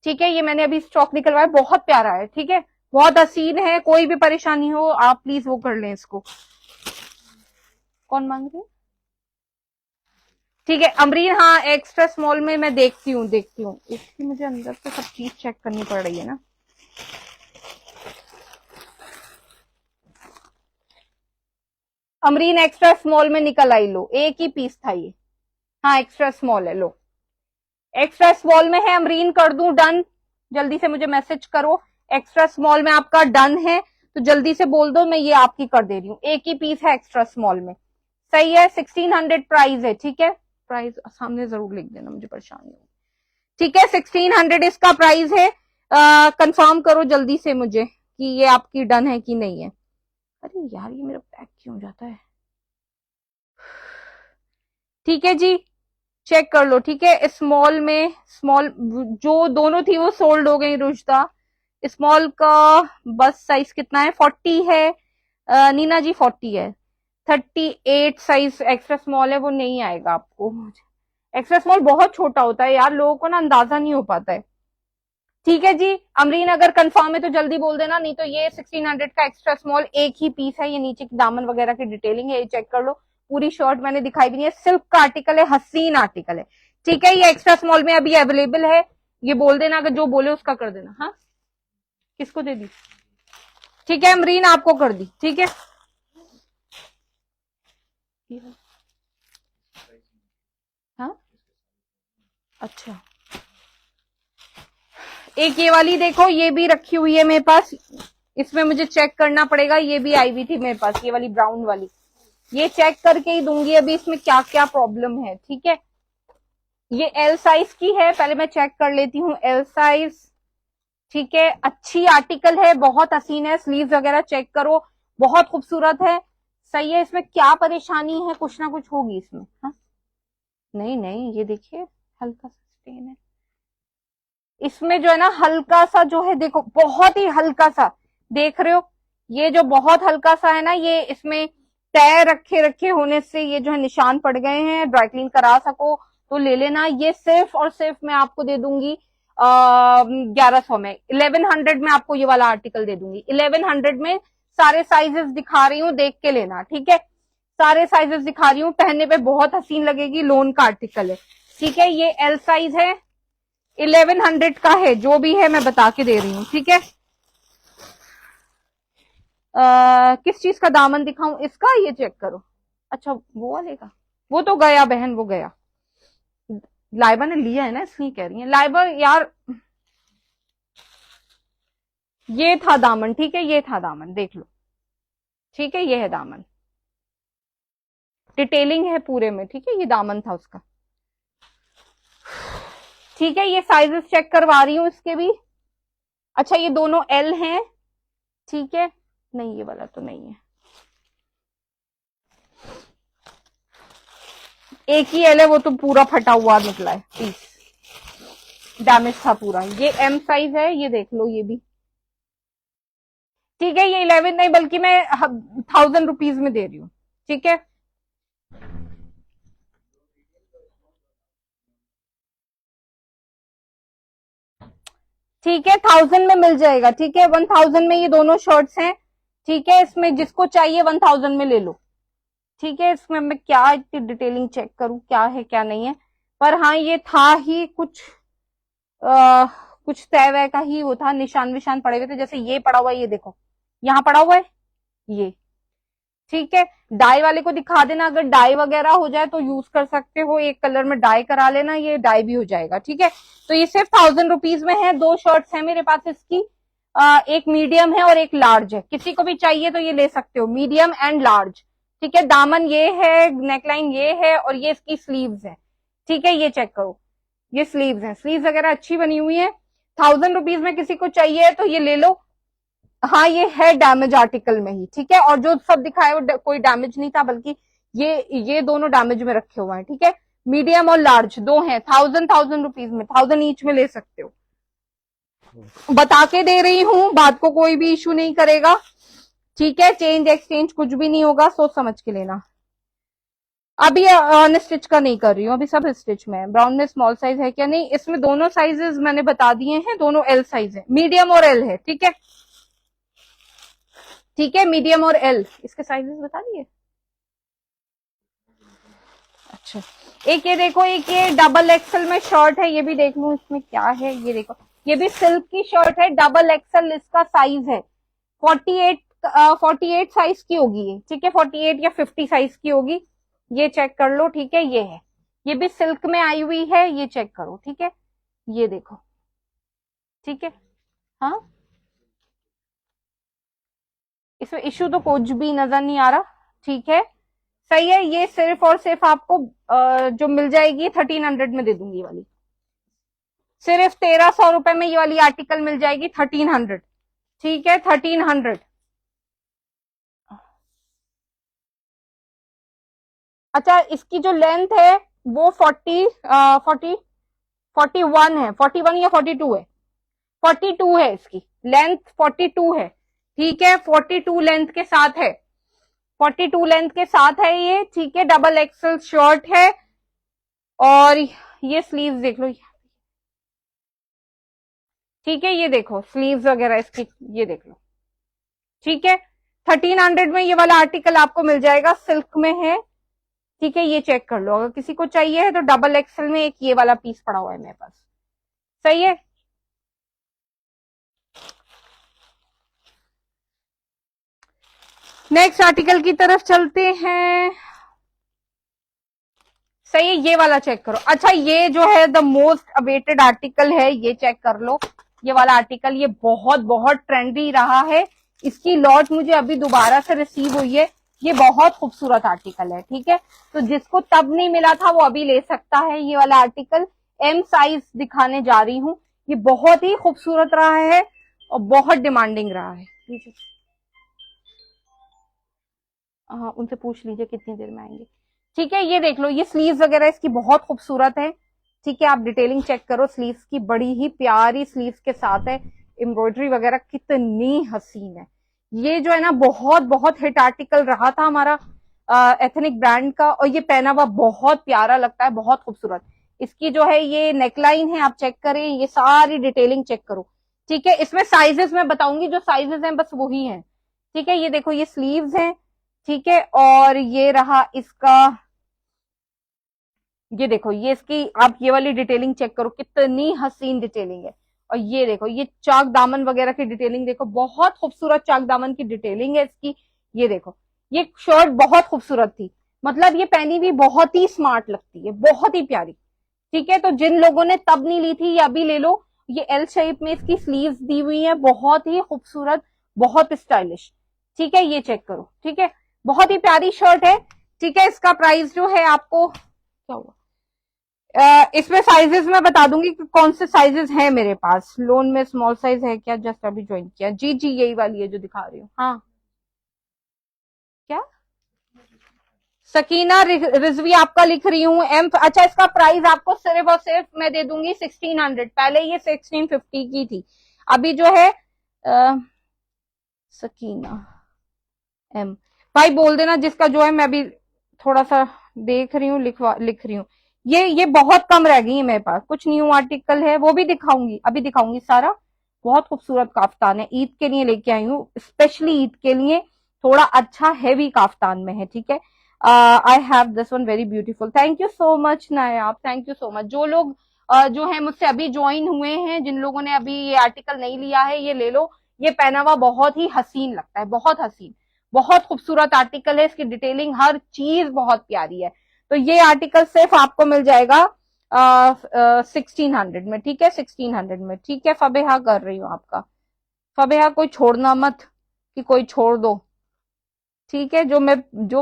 [SPEAKER 1] ठीक है, ये मैंने अभी स्टॉक निकलवाया, बहुत प्यारा है। ठीक है, बहुत हसीन है। कोई भी परेशानी हो आप प्लीज वो कर लें इसको। कौन मांग रही है? ठीक है अमरीन, हाँ एक्स्ट्रा स्मॉल में मैं देखती हूँ इसकी, मुझे अंदर से सब चीज चेक करनी पड़ रही है ना। अमरीन एक्स्ट्रा स्मॉल में निकल आई, लो एक ही पीस था ये। हाँ एक्स्ट्रा स्मॉल है, लो एक्स्ट्रा स्मॉल में है अमरीन, कर दूं डन? जल्दी से मुझे मैसेज करो, एक्स्ट्रा स्मॉल में आपका डन है तो जल्दी से बोल दो, मैं ये आपकी कर दे रही हूँ। एक ही पीस है एक्स्ट्रा स्मॉल में, सही है। 1600 प्राइस है। ठीक है, प्राइस सामने जरूर लिख देना, मुझे परेशानी हो। ठीक है 1600 इसका प्राइस है। कंफर्म करो जल्दी से मुझे कि ये आपकी डन है कि नहीं है। अरे यार ये मेरा पैक क्यों हो जाता है। ठीक है जी, चेक कर लो। ठीक है, स्मॉल में स्मॉल जो दोनों थी वो सोल्ड हो गई रुशदा। स्मॉल का बस साइज कितना है? 40 है। नीना जी 40 है। 38 साइज एक्स्ट्रा स्मॉल है, वो नहीं आएगा आपको। एक्स्ट्रा स्मॉल बहुत छोटा होता है यार, लोगों को ना अंदाजा नहीं हो पाता है। ठीक है जी अमरीन, अगर कंफर्म है तो जल्दी बोल देना, नहीं तो ये 1600 का एक्स्ट्रा स्मॉल एक ही पीस है। ये नीचे की दामन वगैरह की डिटेलिंग है, ये चेक कर लो। पूरी शर्ट मैंने दिखाई भी नहीं है, सिल्क का आर्टिकल है, हसीन आर्टिकल है। ठीक है, ये एक्स्ट्रा स्मॉल में अभी अवेलेबल है। ये बोल देना, अगर जो बोले उसका कर देना। हाँ किसको दे दी? ठीक है अमरीन, आपको कर दी। ठीक है, हाँ अच्छा, एक ये वाली देखो, ये भी रखी हुई है मेरे पास। इसमें मुझे चेक करना पड़ेगा, ये भी आई हुई थी मेरे पास, ये वाली ब्राउन वाली। ये चेक करके ही दूंगी अभी इसमें क्या क्या प्रॉब्लम है। ठीक है, ये एल साइज की है, पहले मैं चेक कर लेती हूँ एल साइज। ठीक है, अच्छी आर्टिकल है, बहुत हसीन है। स्लीव्स वगैरह चेक करो, बहुत खूबसूरत है। सही है, इसमें क्या परेशानी है? कुछ ना कुछ होगी इसमें। हाँ नहीं नहीं, ये देखिए हल्का सा स्टेन है इसमें, जो है ना हल्का सा जो है, देखो बहुत ही हल्का सा, देख रहे हो? ये जो बहुत हल्का सा है ना, ये इसमें तय रखे रखे होने से ये जो है निशान पड़ गए हैं। ड्राई क्लीन करा सको तो ले लेना। ये सिर्फ और सिर्फ मैं आपको दे दूंगी 1100 में। 1100 में आपको ये वाला आर्टिकल दे दूंगी। 1100 में सारे साइजेस दिखा रही हूँ, देख के लेना। ठीक है, सारे साइजेस दिखा रही हूँ, पहनने पे बहुत हसीन लगेगी। लोन का आर्टिकल है। ठीक है, ये एल साइज है, 1100 का है, जो भी है मैं बता के दे रही हूँ। ठीक है, किस चीज का दामन दिखाऊं इसका? ये चेक करो। अच्छा वो वाले का, वो तो गया बहन, वो गया। लाइबा ने लिया है ना, इसलिए कह रही है लाइबा यार। ये था दामन। ठीक है, ये था दामन, देख लो। ठीक है, ये है दामन, डिटेलिंग है पूरे में। ठीक है, ये दामन था उसका। ठीक है, ये साइजेस चेक करवा रही हूँ इसके भी। अच्छा ये दोनों एल हैं। ठीक है, नहीं ये वाला तो नहीं है, एक ही एल है, वो तो पूरा फटा हुआ निकला है, पीस डैमेज था पूरा। ये एम साइज है, ये देख लो ये भी। ठीक है, ये 11 नहीं बल्कि मैं 1000 रुपीज में दे रही हूँ। ठीक है, ठीक है 1000 में मिल जाएगा। ठीक है, 1000 में ये दोनों शर्ट्स हैं। ठीक है, इसमें जिसको चाहिए 1000 में ले लो। ठीक है, इसमें मैं क्या इतनी डिटेलिंग चेक करूं, क्या है क्या नहीं है। पर हाँ ये था ही कुछ आ, कुछ तय वय का ही वो था, निशान विशान पड़े हुए थे। जैसे ये पड़ा हुआ है, ये देखो यहाँ पड़ा हुआ है ये। ठीक है, डाई वाले को दिखा देना, अगर डाई वगैरह हो जाए तो यूज कर सकते हो, एक कलर में डाई करा लेना, ये डाई भी हो जाएगा। ठीक है, तो ये सिर्फ 1000 रुपीज में है। दो शर्ट्स है मेरे पास इसकी, एक मीडियम है और एक लार्ज है। किसी को भी चाहिए तो ये ले सकते हो, मीडियम एंड लार्ज। ठीक है, दामन ये है, नेकलाइन ये है, और ये इसकी स्लीव्स है। ठीक है, ये चेक करो, ये स्लीव्स है, स्लीव्स वगैरह अच्छी बनी हुई है। 1000 रुपीज में किसी को चाहिए तो ये ले लो। हाँ ये है डैमेज आर्टिकल में ही, ठीक है। और जो सब दिखाया वो कोई डैमेज नहीं था, बल्कि ये दोनों डैमेज में रखे हुए हैं, ठीक है। मीडियम और लार्ज दो हैं, 1000 रुपीज में, 1000 ईच में ले सकते हो। बता के दे रही हूँ, बात को कोई भी इशू नहीं करेगा, ठीक है। चेंज एक्सचेंज कुछ भी नहीं होगा, सोच समझ के लेना। अभी अनस्टिच का नहीं कर रही हूँ, अभी सब स्टिच में है। ब्राउन में स्मॉल साइज है क्या? नहीं, इसमें दोनों साइजेस मैंने बता दिए हैं, दोनों एल साइज है, मीडियम और एल है, ठीक है। ठीक है, मीडियम और एल इसके साइजेस बता दिए। अच्छा, एक ये देखो, एक ये डबल एक्सल में शर्ट है, ये भी देख लूं इसमें क्या है। ये देखो, ये भी सिल्क की शर्ट है, डबल एक्सल इसका साइज है। 48 साइज की होगी ये, ठीक है। 48 या 50 साइज की होगी, ये चेक कर लो, ठीक है। ये है, ये भी सिल्क में आई हुई है, ये चेक करो, ठीक है। ये देखो, ठीक है। हाँ, इसमें इश्यू तो कुछ भी नजर नहीं आ रहा, ठीक है। सही है, ये सिर्फ और सिर्फ आपको जो मिल जाएगी 1300 में दे दूंगी वाली, सिर्फ 1300 रुपए में ये वाली आर्टिकल मिल जाएगी, 1300, ठीक है। 1300। अच्छा, इसकी जो लेंथ है वो 41 है, 41 या 42 है, 42 है इसकी लेंथ, 42 है, ठीक है। 42 लेंथ के साथ है, 42 लेंथ के साथ है ये, ठीक है। डबल एक्सल शर्ट है, और ये स्लीव्स देख लो, ठीक है। ये देखो स्लीव्स वगैरह इसकी, ये देख लो, ठीक है। 1300 में ये वाला आर्टिकल आपको मिल जाएगा, सिल्क में है, ठीक है। ये चेक कर लो, अगर किसी को चाहिए है तो डबल एक्सल में एक ये वाला पीस पड़ा हुआ है मेरे पास, सही है। नेक्स्ट आर्टिकल की तरफ चलते हैं। सही है, ये वाला चेक करो। अच्छा, ये जो है द मोस्ट अवेटेड आर्टिकल है, ये चेक कर लो। ये वाला आर्टिकल ये बहुत बहुत ट्रेंडी रहा है, इसकी लॉट मुझे अभी दोबारा से रिसीव हुई है। ये बहुत खूबसूरत आर्टिकल है, ठीक है। तो जिसको तब नहीं मिला था वो अभी ले सकता है ये वाला आर्टिकल। एम साइज दिखाने जा रही हूँ, ये बहुत ही खूबसूरत रहा है और बहुत डिमांडिंग रहा है। हाँ, उनसे पूछ लीजिए कितनी देर में आएंगे, ठीक है। ये देख लो, ये स्लीव्स वगैरह इसकी बहुत खूबसूरत है, ठीक है। आप डिटेलिंग चेक करो स्लीव्स की, बड़ी ही प्यारी स्लीव्स के साथ है, एम्ब्रॉयडरी वगैरह कितनी हसीन है। ये जो है ना बहुत बहुत हिट आर्टिकल रहा था हमारा एथनिक ब्रांड का, और ये पहना हुआ बहुत प्यारा लगता है, बहुत खूबसूरत। इसकी जो है ये नेकलाइन है, आप चेक करें, ये सारी डिटेलिंग चेक करो, ठीक है। इसमें साइजेस मैं बताऊंगी, जो साइजेस हैं बस वही हैं, ठीक है। ये देखो, ये स्लीव्स हैं, ठीक है। और ये रहा इसका, ये देखो, ये इसकी आप ये वाली डिटेलिंग चेक करो, कितनी हसीन डिटेलिंग है। और ये देखो, ये चाक दामन वगैरह की डिटेलिंग देखो, बहुत खूबसूरत चाक दामन की डिटेलिंग है इसकी। ये देखो, ये शर्ट बहुत खूबसूरत थी, मतलब ये पहनी हुई बहुत ही स्मार्ट लगती है, बहुत ही प्यारी, ठीक है। तो जिन लोगों ने तब नहीं ली थी, ये अभी ले लो। ये एल शेप में इसकी स्लीव्स दी हुई है, बहुत ही खूबसूरत, बहुत स्टाइलिश, ठीक है। ये चेक करो, ठीक है, बहुत ही प्यारी शर्ट है, ठीक है। इसका प्राइस जो है आपको क्या हुआ, इसमें साइजेस मैं बता दूंगी कि कौन से साइजेस हैं मेरे पास। लोन में स्मॉल साइज है क्या? जस्ट अभी ज्वाइन किया, जी जी यही वाली है जो दिखा रही हूँ। हाँ, क्या सकीना रिजवी आपका लिख रही हूँ एम। अच्छा, इसका प्राइस आपको सिर्फ और सिर्फ मैं दे दूंगी 1600, पहले ये 1650 की थी, अभी जो है सकीना एम। भाई बोल देना जिसका जो है, मैं अभी थोड़ा सा देख रही हूँ, लिख रही हूँ। ये बहुत कम रह गई है मेरे पास, कुछ न्यू आर्टिकल है वो भी दिखाऊंगी, अभी दिखाऊंगी सारा। बहुत खूबसूरत काफ्तान है, ईद के लिए लेके आई हूँ, स्पेशली ईद के लिए, थोड़ा अच्छा हैवी काफ्तान में है, ठीक है। I have this one very beautiful, thank you so much Nayab, thank you so much. जो लोग जो है मुझसे अभी ज्वाइन हुए हैं, जिन लोगों ने अभी ये आर्टिकल नहीं लिया है, ये ले लो। ये पहना हुआ बहुत ही हसीन लगता है, बहुत हसीन, बहुत खूबसूरत आर्टिकल है, इसकी डिटेलिंग हर चीज बहुत प्यारी है। तो ये आर्टिकल सिर्फ आपको मिल जाएगा 1600 में, ठीक है, 1600 में, ठीक है। फबेहा कर रही हूँ आपका, फबेहा कोई छोड़ना मत कि कोई छोड़ दो, ठीक है। जो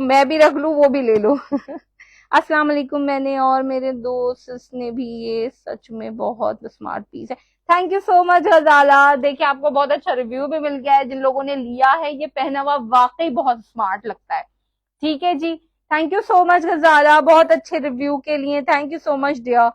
[SPEAKER 1] मैं भी रख लू वो भी ले लो अस्सलाम वालेकुम, मैंने और मेरे दोस्त ने भी, ये सच में बहुत स्मार्ट पीस है। थैंक यू सो मच गजाला। देखिए आपको बहुत अच्छा रिव्यू भी मिल गया है, जिन लोगों ने लिया है ये पहना हुआ वाकई बहुत स्मार्ट लगता है। ठीक है जी, thank you so much Ghazala, बहुत अच्छे रिव्यू के लिए thank you so much dear.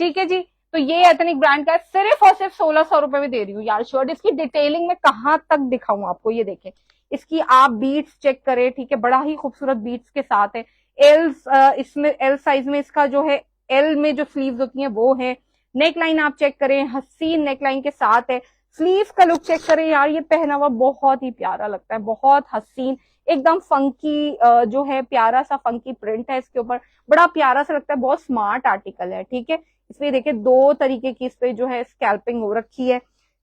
[SPEAKER 1] ठीक है जी, तो ये एथनिक ब्रांड का है, सिर्फ और सिर्फ 1600 रुपए में दे रही हूँ यार शर्ट। इसकी डिटेलिंग में कहाँ तक दिखाऊं आपको, ये देखें इसकी आप बीट्स चेक करें। ठीक है, बड़ा ही खूबसूरत बीट्स के साथ है। एल इसमें एल साइज में इसका जो है, एल में जो स्लीव्स होती हैं वो है। नेक लाइन आप चेक करें, हसीन नेक लाइन के साथ है। स्लीव का लुक चेक करें यार, ये पहना हुआ बहुत ही प्यारा लगता है, बहुत हसीन, एकदम फंकी जो है, प्यारा सा फंकी प्रिंट है इसके ऊपर, बड़ा प्यारा सा लगता है, बहुत स्मार्ट आर्टिकल है। ठीक है, इसमें देखिए दो तरीके की इस पे जो है स्कैल्पिंग हो रखी है।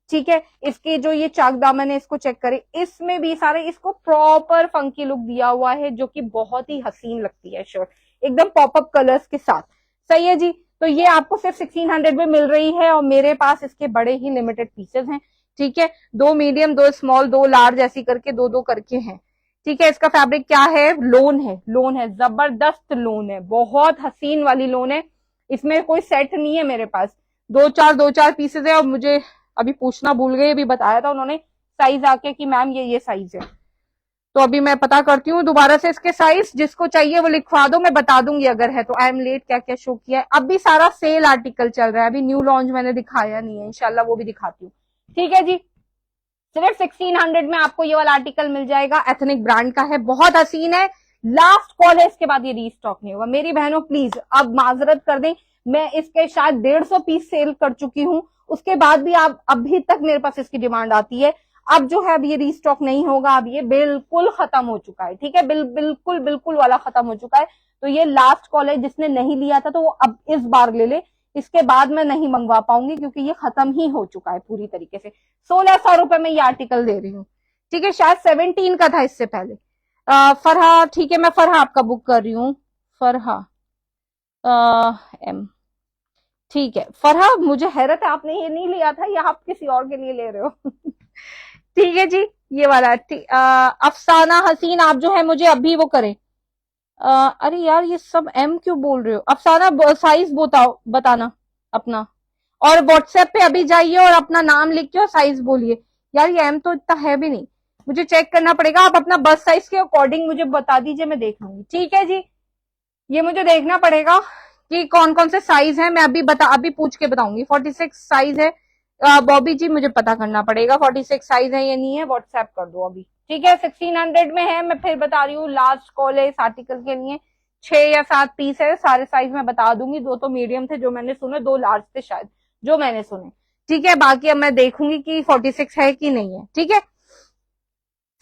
[SPEAKER 1] ठीक है, इसके जो ये चाक दामन है इसको चेक करें, इसमें भी सारे इसको प्रॉपर फंकी लुक दिया हुआ है, जो कि बहुत ही हसीन लगती है शर्ट, एकदम पॉपअप कलर्स के साथ। सही है जी, तो ये आपको सिर्फ 1600 में मिल रही है, और मेरे पास इसके बड़े ही लिमिटेड पीसेस हैं। ठीक है, 2 मीडियम, 2 स्मॉल, 2 लार्ज, ऐसी करके 2-2 करके हैं। ठीक है, इसका फैब्रिक क्या है, लोन है, लोन है, जबरदस्त लोन है, बहुत हसीन वाली लोन है। इसमें कोई सेट नहीं है मेरे पास, 2-4 पीसेस है। और मुझे अभी पूछना भूल गई, अभी बताया था उन्होंने साइज आके कि मैम ये साइज है, तो अभी मैं पता करती हूँ दोबारा से इसके साइज, जिसको चाहिए वो लिखवा दो, मैं बता दूंगी अगर है तो। आई एम लेट क्या क्या शो किया है, अभी सारा सेल आर्टिकल चल रहा है, अभी न्यू लॉन्च मैंने दिखाया नहीं है, इंशाल्लाह वो भी दिखाती हूँ। ठीक है जी, सिर्फ 1600 में आपको ये वाला आर्टिकल मिल जाएगा, एथनिक ब्रांड का है, बहुत हसीन है। लास्ट कॉल है, इसके बाद ये रीस्टॉक नहीं होगा। मेरी बहनों प्लीज अब माजरत कर दें, मैं इसके शायद 150 पीस सेल कर चुकी हूँ, उसके बाद भी आप अभी तक मेरे पास इसकी डिमांड आती है। अब जो है अब ये रीस्टॉक नहीं होगा, अब ये बिल्कुल खत्म हो चुका है। ठीक है, बिल्कुल बिल्कुल वाला खत्म हो चुका है। तो ये लास्ट कॉल है, जिसने नहीं लिया था तो वो अब इस बार ले ले, इसके बाद मैं नहीं मंगवा पाऊंगी, क्योंकि ये खत्म ही हो चुका है पूरी तरीके से। 1600 रुपए में ये आर्टिकल दे रही हूँ। ठीक है, शायद 17 का था इससे पहले। फरहा, ठीक है मैं फरहा आपका बुक कर रही हूँ, फरहा एम। ठीक है फरहा, मुझे हैरत है आपने ये नहीं लिया था, या आप किसी और के लिए ले रहे हो। ठीक है जी, ये वाला अफसाना हसीन, आप जो है मुझे अभी वो करें। अरे यार ये सब एम क्यों बोल रहे हो, अफसाना साइज बताओ, बताना अपना, और व्हाट्सएप पे अभी जाइए और अपना नाम लिख के और साइज बोलिए। यार ये एम तो इतना है भी नहीं, मुझे चेक करना पड़ेगा, आप अपना बस साइज के अकॉर्डिंग मुझे बता दीजिए, मैं देख लूंगी। ठीक है जी, ये मुझे देखना पड़ेगा कि कौन कौन से साइज है, मैं अभी पूछ के बताऊंगी। 46 साइज है बॉबी जी, मुझे पता करना पड़ेगा 46 साइज है या नहीं है, व्हाट्सएप कर दो अभी। ठीक है, 1600 में है, मैं फिर बता रही हूँ, लास्ट कॉल है इस आर्टिकल के लिए, 6 या 7 पीस है, सारे साइज मैं बता दूंगी। 2 तो मीडियम थे जो मैंने सुने, 2 लार्ज थे शायद जो मैंने सुने। ठीक है, बाकी अब मैं देखूंगी कि 46 है कि नहीं है। ठीक है,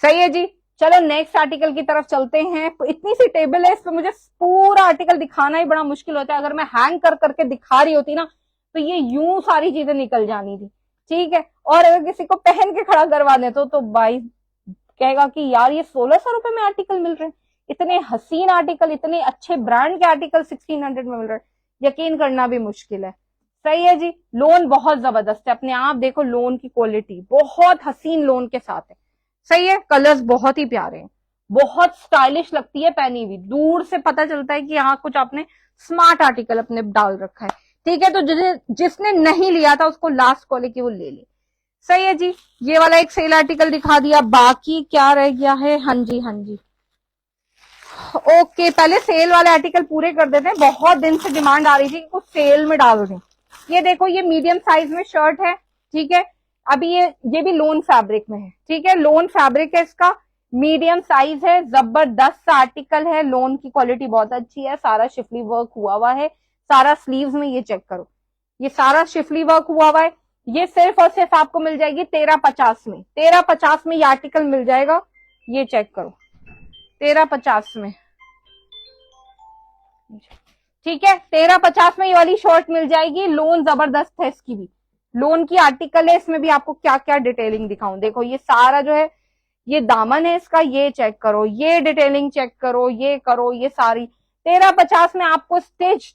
[SPEAKER 1] सही है जी, चलो नेक्स्ट आर्टिकल की तरफ चलते हैं। इतनी सी टेबल है, इस पे मुझे पूरा आर्टिकल दिखाना ही बड़ा मुश्किल होता है, अगर मैं हैंग कर करके दिखा रही होती ना तो ये यूं सारी चीजें निकल जानी थी। ठीक है, और अगर किसी को पहन के खड़ा करवा दे तो भाई कहेगा कि यार ये 1600 रुपए में आर्टिकल मिल रहे हैं, इतने हसीन आर्टिकल, इतने अच्छे ब्रांड के आर्टिकल 1600 में मिल रहे हैं, यकीन करना भी मुश्किल है। सही है जी, लोन बहुत जबरदस्त है, अपने आप देखो लोन की क्वालिटी, बहुत हसीन लोन के साथ है। सही है, कलर्स बहुत ही प्यारे हैं, बहुत स्टाइलिश लगती है पहनी हुई, दूर से पता चलता है कि यहाँ कुछ आपने स्मार्ट आर्टिकल अपने डाल रखा है। ठीक है, तो जिसने नहीं लिया था उसको लास्ट कॉल की वो ले ले। सही है जी, ये वाला एक सेल आर्टिकल दिखा दिया, बाकी क्या रह गया है। हाँ जी हाँ जी, ओके, पहले सेल वाले आर्टिकल पूरे कर देते हैं, बहुत दिन से डिमांड आ रही थी कि कुछ सेल में डाल दें। ये देखो, ये मीडियम साइज में शर्ट है। ठीक है, अभी ये भी लोन फैब्रिक में है। ठीक है, लोन फैब्रिक है इसका, मीडियम साइज है, जबरदस्त आर्टिकल है, लोन की क्वालिटी बहुत अच्छी है, सारा शिफली वर्क हुआ है, सारा स्लीव्स में, ये चेक करो, ये सारा शिफली वर्क हुआ है। ये सिर्फ और सिर्फ आपको मिल जाएगी 1350 में, 1350 में ये आर्टिकल मिल जाएगा, ये चेक करो 1350 में। ठीक है, 1350 में ये वाली शर्ट मिल जाएगी, लोन जबरदस्त है इसकी भी, लोन की आर्टिकल है, इसमें भी आपको क्या क्या डिटेलिंग दिखाऊं। देखो ये सारा जो है, ये दामन है इसका, ये चेक करो, ये डिटेलिंग चेक करो, ये करो, ये सारी 1350 में आपको स्टिच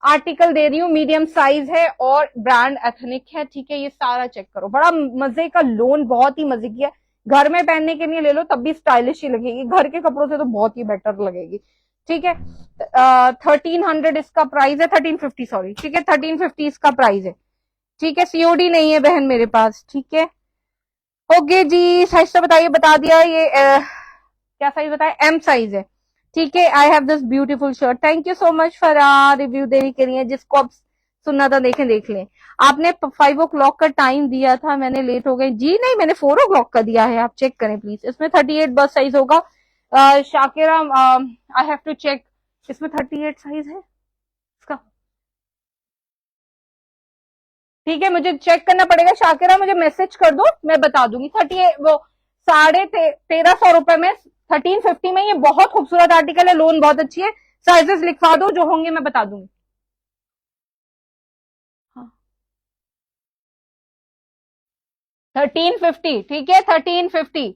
[SPEAKER 1] आर्टिकल दे रही हूँ, मीडियम साइज है और ब्रांड एथनिक है। ठीक है, ये सारा चेक करो, बड़ा मजे का लोन, बहुत ही मजे की है, घर में पहनने के लिए ले लो तब भी स्टाइलिश ही लगेगी, घर के कपड़ों से तो बहुत ही बेटर लगेगी। ठीक है। 1300 इसका प्राइस है, 1350 सॉरी, ठीक है, 1350 इसका प्राइस है, ठीक है। सीओडी नहीं है बहन मेरे पास, ठीक है। ओके जी, साइज तो बताइए, बता दिया ये क्या साइज बताया, एम साइज है, ठीक है। I have this beautiful shirt, thank you so much for review देने के लिए। जिसको अब सुनना था देखें, देख लें। आपने 5 o'clock का टाइम दिया था, मैंने लेट हो गई जी, नहीं मैंने 4 o'clock का दिया है, आप चेक करें प्लीज। इसमें 38 बस साइज होगा। Shakira I have to check, इसमें 38 साइज है इसका, ठीक है, मुझे चेक करना पड़ेगा। शाकिरा मुझे मैसेज कर दो, मैं बता दूंगी। 38 वो 1350 रुपए में 1350 में, ये बहुत खूबसूरत आर्टिकल है, लोन बहुत अच्छी है। साइजेस लिखवा दो, जो होंगे मैं बता दूंगी। हाँ 1350, ठीक है 1350।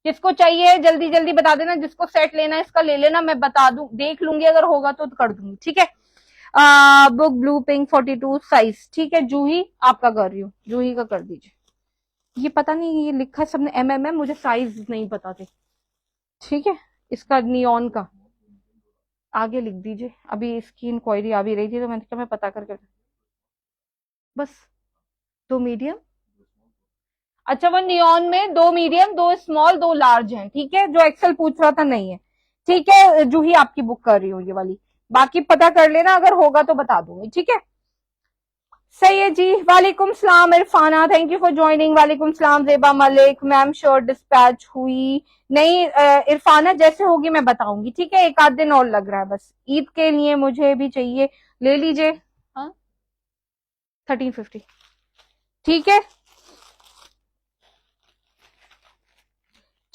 [SPEAKER 1] जिसको चाहिए जल्दी जल्दी बता देना, जिसको सेट लेना है इसका ले लेना, मैं बता दूं, देख लूंगी, अगर होगा तो कर दूंगी, ठीक है। बुक ब्लू पिंक 42 साइज, ठीक है। जूही आपका कर रही हूँ, जूही का कर दीजिए। ये पता नहीं, ये लिखा है सबने एमएमएम, मुझे साइज नहीं पता थे, ठीक है। इसका नियॉन का आगे लिख दीजिए, अभी इसकी इंक्वायरी आ भी रही थी तो मैंने कहा मैं पता करके, बस 2 मीडियम। अच्छा, वो नियॉन में 2 मीडियम, 2 स्मॉल, 2 लार्ज हैं, ठीक है। जो एक्सेल पूछ रहा था नहीं है, ठीक है। जूही आपकी बुक कर रही हूँ ये वाली, बाकी पता कर लेना, अगर होगा तो बता दूंगी, ठीक है। सही है जी। वालेकुम सलाम Irfana, thank you for joining. वालेकुम सलाम जेबा मलिक, मैम शर्ट डिस्पैच हुई नहीं? इरफाना जैसे होगी मैं बताऊंगी, ठीक है। एक आध दिन और लग रहा है बस, ईद के लिए मुझे भी चाहिए, ले लीजिए। हाँ 1350, ठीक है।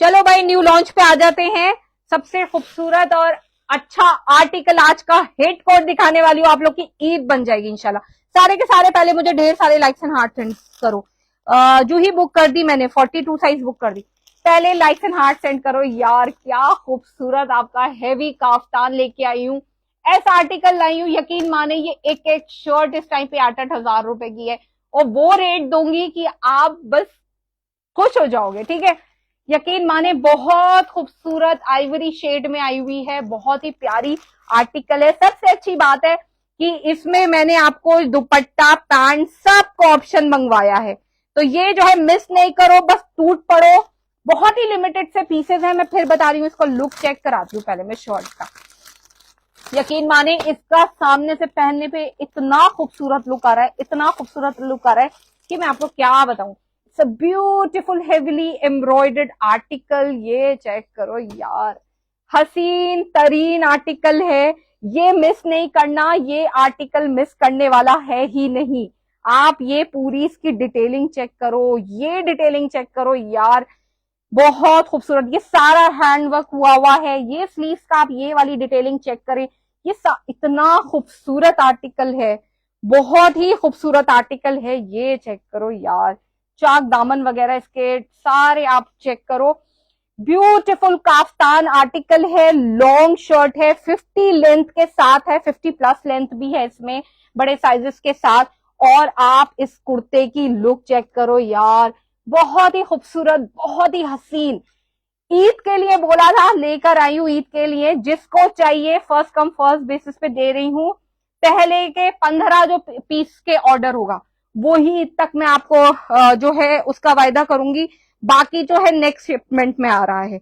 [SPEAKER 1] चलो भाई, न्यू लॉन्च पे आ जाते हैं। सबसे खूबसूरत और अच्छा आर्टिकल आज का हिट कोड दिखाने वाली हूँ, आप लोग की ईद बन जाएगी इंशाल्लाह। सारे के सारे पहले मुझे ढेर सारे लाइक्स एंड हार्ट सेंड करो। जूही बुक कर दी मैंने, 42 साइज बुक कर दी। पहले लाइक्स एंड हार्ट सेंड करो यार, क्या खूबसूरत आपका हैवी काफ्तान लेके आई हूँ, ऐसा आर्टिकल लाई हूँ, यकीन माने ये एक एक शर्ट इस टाइम पे 8-8 हजार रुपए की है, और वो रेट दूंगी कि आप बस खुश हो जाओगे, ठीक है। यकीन माने बहुत खूबसूरत आइवरी शेड में आई हुई है, बहुत ही प्यारी आर्टिकल है। सबसे अच्छी बात है कि इसमें मैंने आपको दुपट्टा पैंट सबको ऑप्शन मंगवाया है, तो ये जो है मिस नहीं करो, बस टूट पड़ो। बहुत ही लिमिटेड से पीसेस हैं, मैं फिर बता रही हूँ। इसको लुक चेक कराती हूँ पहले मैं शर्ट का। यकीन माने इसका सामने से पहनने पे इतना खूबसूरत लुक आ रहा है, इतना खूबसूरत लुक आ रहा है कि मैं आपको क्या बताऊं। It's a beautiful heavily embroidered article, ये चेक करो यार, हसीन तरीन आर्टिकल है। ये मिस नहीं करना, ये आर्टिकल मिस करने वाला है ही नहीं। आप ये पूरी इसकी डिटेलिंग चेक करो, ये डिटेलिंग चेक करो यार, बहुत खूबसूरत। ये सारा हैंडवर्क हुआ है, ये स्लीव्स का आप ये वाली डिटेलिंग चेक करें, ये इतना खूबसूरत आर्टिकल है, बहुत ही खूबसूरत आर्टिकल है। ये चेक करो यार, चाक दामन वगैरह इसके सारे आप चेक करो। ब्यूटीफुल काफ्तान आर्टिकल है, लॉन्ग शर्ट है, 50 लेंथ के साथ है, 50+ लेंथ भी है इसमें, बड़े साइजेस के साथ। और आप इस कुर्ते की लुक चेक करो यार, बहुत ही खूबसूरत, बहुत ही हसीन। ईद के लिए बोला था, लेकर आई हूँ ईद के लिए। जिसको चाहिए फर्स्ट कम फर्स्ट बेसिस पे दे रही हूँ। पहले के 15 जो पीस के ऑर्डर होगा वो ही ईद तक मैं आपको जो है उसका वायदा करूंगी, बाकी जो है नेक्स्ट शिपमेंट में आ रहा है।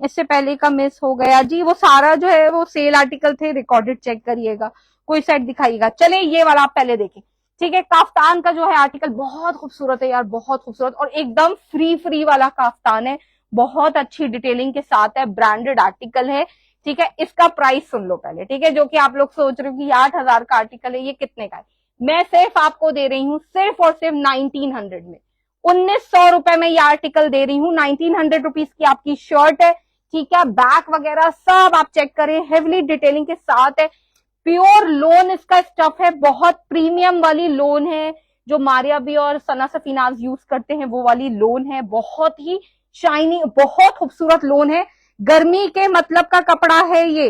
[SPEAKER 1] इससे पहले का मिस हो गया जी, वो सारा जो है वो सेल आर्टिकल थे, रिकॉर्डेड चेक करिएगा, कोई सेट दिखाइएगा। चले ये वाला आप पहले देखें, ठीक है। काफ्तान का जो है आर्टिकल बहुत खूबसूरत है यार, बहुत खूबसूरत, और एकदम फ्री फ्री वाला काफ्तान है, बहुत अच्छी डिटेलिंग के साथ है, ब्रांडेड आर्टिकल है, ठीक है। इसका प्राइस सुन लो पहले, ठीक है, जो कि आप लोग सोच रहे हो कि 8 हजार का आर्टिकल है, ये कितने का है। मैं सिर्फ आपको दे रही हूँ सिर्फ और सिर्फ 1900 में, 1900 रुपए में ये आर्टिकल दे रही हूँ। 1900 रुपीज की आपकी शर्ट है, ठीक है। बैक वगैरह सब आप चेक करें, हेवली डिटेलिंग के साथ है, प्योर लोन इसका स्टफ है, बहुत प्रीमियम वाली लोन है, जो मारिया भी और सना सफीनाज यूज करते हैं वो वाली लोन है, बहुत ही शाइनी, बहुत खूबसूरत लोन है। गर्मी के मतलब का कपड़ा है ये।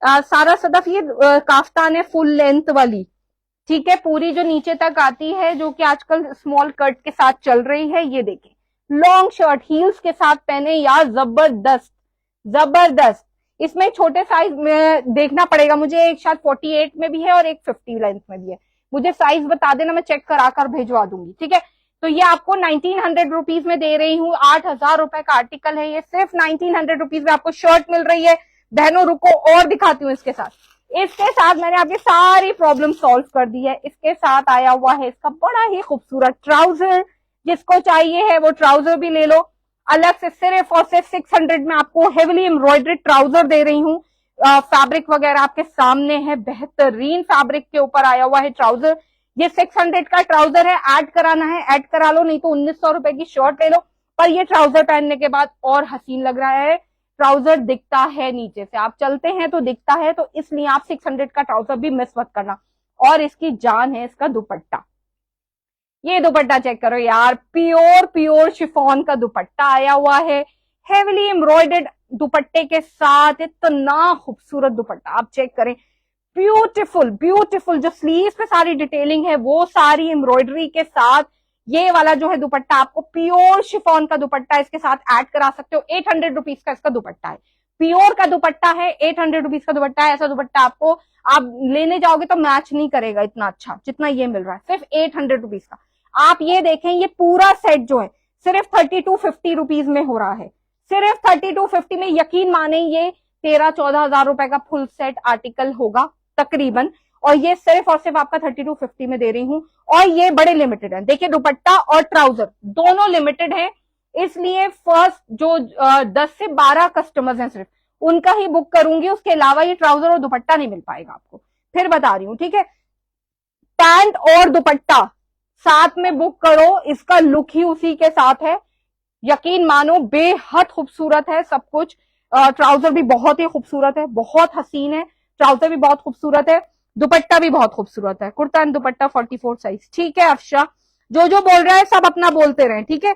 [SPEAKER 1] सारा सदफ ये काफ्तान है, फुल लेंथ वाली, ठीक है, पूरी जो नीचे तक आती है, जो कि आजकल स्मॉल कट के साथ चल रही है। ये देखें, लॉन्ग शर्ट हील्स के साथ पहने यार, जबरदस्त जबरदस्त। इसमें छोटे साइज में देखना पड़ेगा मुझे, एक शायद 48 में भी है और एक 50 लेंथ में भी है। मुझे साइज बता देना, मैं चेक करा कर भिजवा दूंगी, ठीक है। तो ये आपको 1900 रुपीज में दे रही हूँ, 8000 रुपए का आर्टिकल है ये, सिर्फ 1900 रुपीज में आपको शर्ट मिल रही है। बहनों रुको और दिखाती हूँ इसके साथ मैंने आपकी सारी प्रॉब्लम सॉल्व कर दी है। इसके साथ आया हुआ है इसका बड़ा ही खूबसूरत ट्राउजर, जिसको चाहिए है वो ट्राउजर भी ले लो। अलग से सिर्फ और सिर्फ 600 में आपको हेवीली एम्ब्रॉयडरी ट्राउजर दे रही हूँ। फैब्रिक वगैरह आपके सामने है, बेहतरीन फैब्रिक के ऊपर आया हुआ है ट्राउजर। ये 600 का ट्राउजर है, ऐड कराना है ऐड करा लो, नहीं तो 1900 रुपए की शर्ट ले लो। पर ये ट्राउजर पहनने के बाद और हसीन लग रहा है। ट्राउजर दिखता है नीचे से, आप चलते हैं तो दिखता है, तो इसलिए आप 600 का ट्राउजर भी मिस मत करना। और इसकी जान है इसका दुपट्टा। ये दुपट्टा चेक करो यार, प्योर शिफॉन का दुपट्टा आया हुआ है, हेवीली एम्ब्रॉयडर्ड दुपट्टे के साथ। इतना खूबसूरत दुपट्टा आप चेक करें, ब्यूटीफुल जो स्लीव्स पे सारी डिटेलिंग है वो सारी एम्ब्रॉयडरी के साथ। ये वाला जो है दुपट्टा आपको प्योर शिफॉन का दुपट्टा इसके साथ ऐड करा सकते हो। 800 रुपीज का इसका दुपट्टा है, प्योर का दुपट्टा है, 800 रुपीज का दुपट्टा है। ऐसा दुपट्टा आपको आप लेने जाओगे तो मैच नहीं करेगा इतना अच्छा जितना ये मिल रहा है, सिर्फ 800 रुपीज का। आप ये देखें, ये पूरा सेट जो है सिर्फ 3250 रुपीज में हो रहा है, सिर्फ 3250 में। यकीन माने ये 13-14 हजार रुपए का फुल सेट आर्टिकल होगा तकरीबन, और ये सिर्फ और सिर्फ आपका 3250 में दे रही हूं। और ये बड़े लिमिटेड है, देखिए दुपट्टा और ट्राउजर दोनों लिमिटेड है, इसलिए फर्स्ट जो 10 से 12 कस्टमर्स हैं सिर्फ उनका ही बुक करूंगी, उसके अलावा ये ट्राउजर और दुपट्टा नहीं मिल पाएगा आपको। फिर बता रही हूं, ठीक है। पैंट और दुपट्टा साथ में बुक करो, इसका लुक ही उसी के साथ है। यकीन मानो बेहद खूबसूरत है सब कुछ। ट्राउजर भी बहुत ही खूबसूरत है, बहुत हसीन है, ट्राउजर भी बहुत खूबसूरत है, दुपट्टा भी बहुत खूबसूरत है। कुर्ता एंड दुपट्टा 44 साइज, ठीक है। अफशा जो बोल रहा है सब अपना बोलते रहे, ठीक है,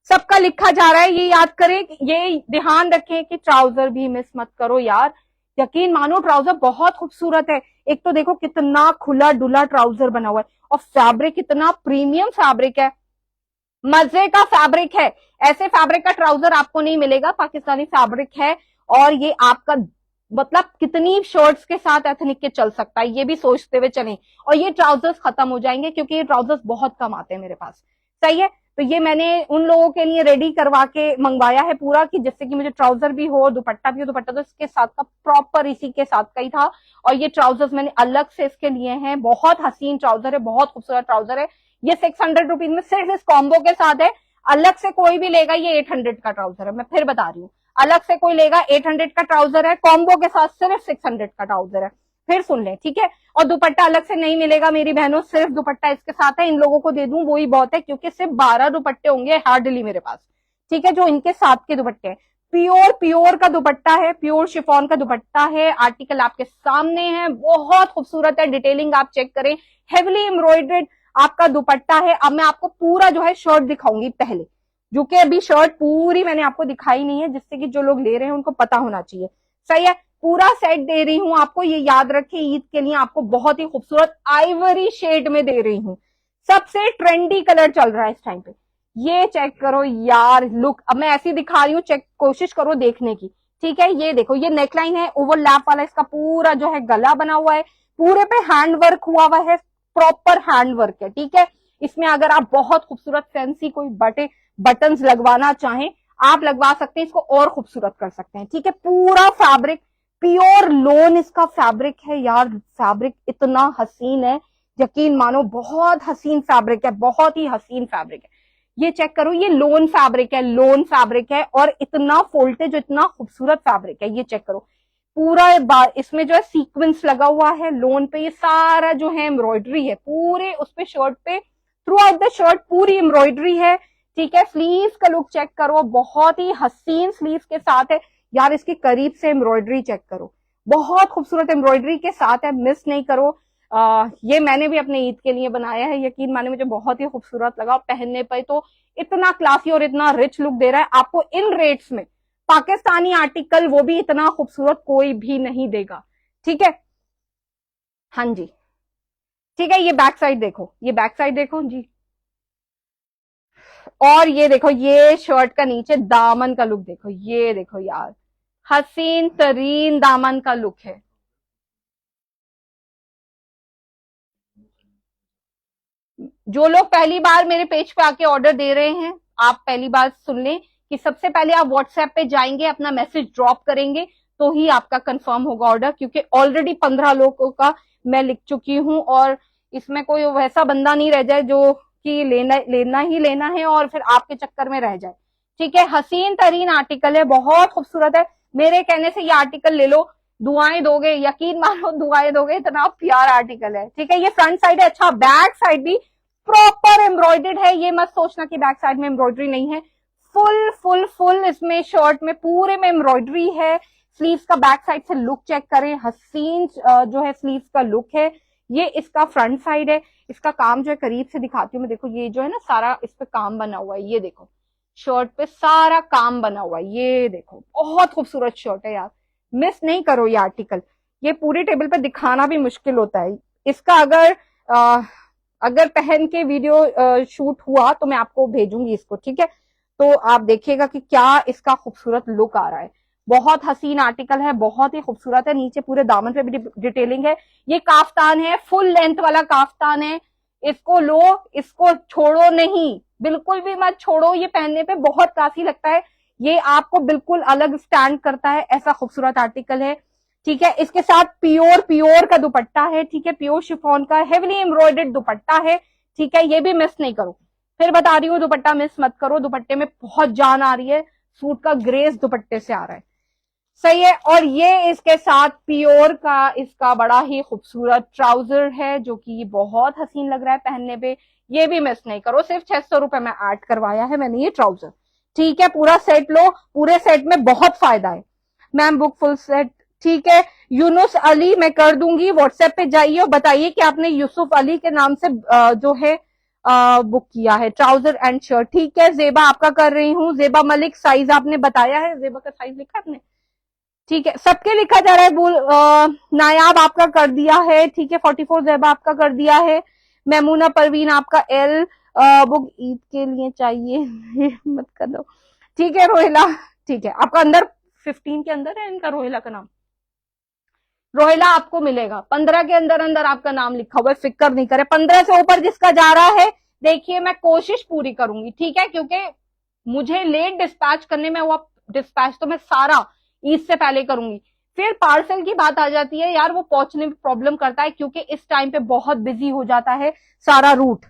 [SPEAKER 1] सबका लिखा जा रहा है। ये याद करें, ये ध्यान रखें कि ट्राउजर भी मिस मत करो यार। यकीन मानो ट्राउजर बहुत खूबसूरत है। एक तो देखो कितना खुला डुला ट्राउजर बना हुआ है, और फैब्रिक कितना प्रीमियम फैब्रिक है, मजे का फैब्रिक है। ऐसे फैब्रिक का ट्राउजर आपको नहीं मिलेगा, पाकिस्तानी फैब्रिक है। और ये आपका मतलब कितनी शर्ट्स के साथ एथनिक के चल सकता है, ये भी सोचते हुए चलें। और ये ट्राउजर्स खत्म हो जाएंगे क्योंकि ये ट्राउजर्स बहुत कम आते हैं मेरे पास, सही है। तो ये मैंने उन लोगों के लिए रेडी करवा के मंगवाया है पूरा, कि जिससे कि मुझे ट्राउजर भी हो दुपट्टा भी हो। दुपट्टा तो इसके साथ का प्रॉपर इसी के साथ का ही था, और ये ट्राउजर्स मैंने अलग से इसके लिए हैं। बहुत हसीन ट्राउजर है, बहुत खूबसूरत ट्राउजर है। ये 600 रुपीज में सिर्फ इस कॉम्बो के साथ है। अलग से कोई भी लेगा ये 800 का ट्राउजर है, मैं फिर बता रही हूँ। अलग से कोई लेगा 800 का ट्राउजर है, कॉम्बो के साथ सिर्फ 600 का ट्राउजर है। फिर सुन ले, ठीक है। और दुपट्टा अलग से नहीं मिलेगा मेरी बहनों, सिर्फ दुपट्टा इसके साथ है। इन लोगों को दे दूं वो ही बहुत है, क्योंकि सिर्फ 12 दुपट्टे होंगे हार्डली मेरे पास, ठीक है, जो इनके साथ के दुपट्टे हैं। प्योर का दुपट्टा है, प्योर शिफॉन का दुपट्टा है। आर्टिकल आपके सामने है, बहुत खूबसूरत है, डिटेलिंग आप चेक करें, हेवीली एम्ब्रॉयडर्ड आपका दुपट्टा है। अब मैं आपको पूरा जो है शर्ट दिखाऊंगी पहले, जो कि अभी शर्ट पूरी मैंने आपको दिखाई नहीं है, जिससे कि जो लोग ले रहे हैं उनको पता होना चाहिए, सही है। पूरा सेट दे रही हूं आपको, ये याद रखें ईद के लिए आपको बहुत ही खूबसूरत आइवरी शेड में दे रही हूं। सबसे ट्रेंडी कलर चल रहा है इस टाइम पे। ये चेक करो यार लुक, अब मैं ऐसी दिखा रही हूँ, चेक कोशिश करो देखने की, ठीक है। ये देखो, ये नेकलाइन है ओवरलैप वाला, इसका पूरा जो है गला बना हुआ है, पूरे पे हैंड वर्क हुआ हुआ है, प्रॉपर हैंड वर्क है, ठीक है। इसमें अगर आप बहुत खूबसूरत फैंसी कोई बटन्स लगवाना चाहें आप लगवा सकते हैं, इसको और खूबसूरत कर सकते हैं, ठीक है। पूरा फैब्रिक प्योर लोन इसका फैब्रिक है यार, फैब्रिक इतना हसीन है, यकीन मानो बहुत हसीन फैब्रिक है, बहुत ही हसीन फैब्रिक है। ये चेक करो, ये लोन फैब्रिक है, और इतना फोल्टेज, इतना खूबसूरत फैब्रिक है। ये चेक करो, पूरा इसमें जो है सीक्वेंस लगा हुआ है लोन पे, ये सारा जो है एम्ब्रॉयडरी है पूरे उस पे शर्ट पे, थ्रू आउट द शर्ट पूरी एम्ब्रॉयडरी है, ठीक है। स्लीव्स का लुक चेक करो, बहुत ही हसीन स्लीव्स के साथ है यार। इसकी करीब से एम्ब्रॉयडरी चेक करो, बहुत खूबसूरत एम्ब्रॉयडरी के साथ है, मिस नहीं करो। ये मैंने भी अपने ईद के लिए बनाया है, यकीन माने मुझे बहुत ही खूबसूरत लगा। पहनने पर तो इतना क्लासी और इतना रिच लुक दे रहा है आपको इन रेट्स में। पाकिस्तानी आर्टिकल वो भी इतना खूबसूरत कोई भी नहीं देगा, ठीक है। हाँ जी, ठीक है। ये बैक साइड देखो, ये बैक साइड देखो जी, और ये देखो, ये शर्ट का नीचे दामन का लुक देखो, ये देखो यार, हसीन तरीन दामन का लुक है। जो लोग पहली बार मेरे पेज पे आके ऑर्डर दे रहे हैं, आप पहली बार सुन लें कि सबसे पहले आप व्हाट्सएप पे जाएंगे, अपना मैसेज ड्रॉप करेंगे तो ही आपका कंफर्म होगा ऑर्डर, क्योंकि ऑलरेडी 15 लोगों का मैं लिख चुकी हूं और इसमें कोई वैसा बंदा नहीं रह जाए जो कि लेना ही लेना है और फिर आपके चक्कर में रह जाए। ठीक है, हसीन तरीन आर्टिकल है, बहुत खूबसूरत है। मेरे कहने से ये आर्टिकल ले लो, दुआएं दोगे, यकीन मानो दुआएं दोगे, इतना प्यार आर्टिकल है। ठीक है, ये फ्रंट साइड है। अच्छा, बैक साइड भी प्रॉपर एम्ब्रॉयडर्ड है, ये मत सोचना कि बैक साइड में एम्ब्रॉयडरी नहीं है। फुल फुल फुल इसमें शर्ट में पूरे में एम्ब्रॉयडरी है। स्लीव्स का बैक साइड से लुक चेक करें, हसीन जो है स्लीव्स का लुक है। ये इसका फ्रंट साइड है। इसका काम जो है करीब से दिखाती हूँ मैं, देखो ये जो है ना सारा इस पे काम बना हुआ है, ये देखो शर्ट पे सारा काम बना हुआ है, ये देखो बहुत खूबसूरत शर्ट है यार, मिस नहीं करो ये आर्टिकल। ये पूरे टेबल पे दिखाना भी मुश्किल होता है इसका, अगर पहन के वीडियो शूट हुआ तो मैं आपको भेजूंगी इसको। ठीक है, तो आप देखिएगा कि क्या इसका खूबसूरत लुक आ रहा है। बहुत हसीन आर्टिकल है, बहुत ही खूबसूरत है। नीचे पूरे दामन पे भी डिटेलिंग है। ये काफ्तान है, फुल लेंथ वाला काफ्तान है। इसको लो, इसको छोड़ो नहीं, बिल्कुल भी मत छोड़ो। ये पहनने पे बहुत क्लासी लगता है, ये आपको बिल्कुल अलग स्टैंड करता है, ऐसा खूबसूरत आर्टिकल है। ठीक है, इसके साथ प्योर का दुपट्टा है। ठीक है, प्योर शिफॉन का हेवीली एम्ब्रॉयडर्ड दुपट्टा है। ठीक है, ये भी मिस नहीं करो, फिर बता रही हूँ दुपट्टा मिस मत करो, दुपट्टे में बहुत जान आ रही है, सूट का ग्रेस दुपट्टे से आ रहा है। सही है, और ये इसके साथ प्योर का इसका बड़ा ही खूबसूरत ट्राउजर है जो कि बहुत हसीन लग रहा है पहनने पे। ये भी मिस नहीं करो, सिर्फ 600 रुपए में ऐड करवाया है मैंने ये ट्राउजर। ठीक है, पूरा सेट लो, पूरे सेट में बहुत फायदा है। मैम बुक फुल सेट, ठीक है। यूनुस अली मैं कर दूंगी, व्हाट्सएप पे जाइए और बताइए कि आपने यूसुफ अली के नाम से जो है बुक किया है ट्राउजर एंड शर्ट। ठीक है, जेबा आपका कर रही हूँ। जेबा मलिक साइज आपने बताया है, जेबा का साइज लिखा आपने? ठीक है, सबके लिखा जा रहा है। नायाब आपका कर दिया है। ठीक है, 44 जेबा आपका कर दिया है। मेमूना परवीन आपका एल बुक ईद के लिए चाहिए मत कर दो। ठीक है रोहिला, ठीक है आपका अंदर 15 के अंदर है इनका, रोहिला का नाम। रोहिला आपको मिलेगा 15 के अंदर अंदर आपका नाम लिखा हुआ है, फिक्र नहीं करे। 15 से ऊपर जिसका जा रहा है, देखिए मैं कोशिश पूरी करूंगी। ठीक है, क्योंकि मुझे लेट डिस्पैच करने में, वो डिस्पैच तो मैं सारा ईद से पहले करूंगी। फिर पार्सल की बात आ जाती है यार, वो पहुंचने में प्रॉब्लम करता है क्योंकि इस टाइम पे बहुत बिजी हो जाता है सारा रूट।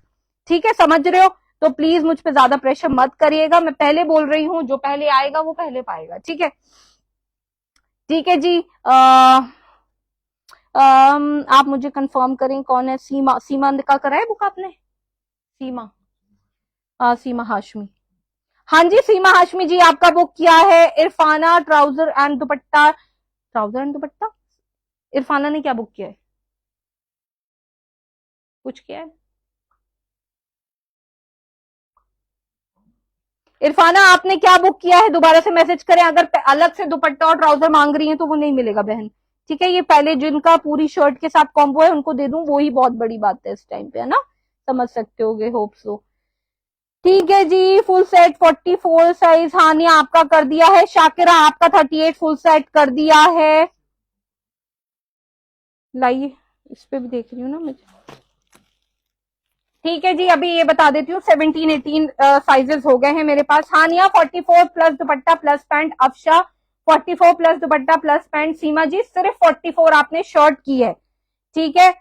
[SPEAKER 1] ठीक है, समझ रहे हो? तो प्लीज मुझ पे ज्यादा प्रेशर मत करिएगा, मैं पहले बोल रही हूँ, जो पहले आएगा वो पहले पाएगा। ठीक है, ठीक है जी। आप मुझे कंफर्म करें कौन है। सीमा, सीमा का कराए बुक आपने? सीमा, सीमा हाशमी, हाँ जी सीमा हाशमी जी आपका बुक किया है। Irfana trouser and dupatta, trouser and dupatta Irfana ने क्या बुक किया है? कुछ किया है इरफाना, आपने क्या बुक किया है? दोबारा से मैसेज करें, अगर अलग से दुपट्टा और ट्राउजर मांग रही है तो वो नहीं मिलेगा बहन। ठीक है, ये पहले जिनका पूरी शर्ट के साथ कॉम्बो है उनको दे दूं, वो ही बहुत बड़ी बात है इस टाइम पे, है ना? समझ सकते होगे, होप सो। ठीक है जी, फुल सेट 44 साइज हानिया आपका कर दिया है। शाकिरा आपका 38 फुल सेट कर दिया है। लाइए, इस पे भी देख रही हूँ ना मुझे। ठीक है जी, अभी ये बता देती हूँ 17 18 साइजेस हो गए हैं मेरे पास। Hania 44 plus dupatta plus pant. Afsha 44 plus dupatta plus pant. Seema ji सिर्फ 44 आपने शर्ट की है। ठीक है,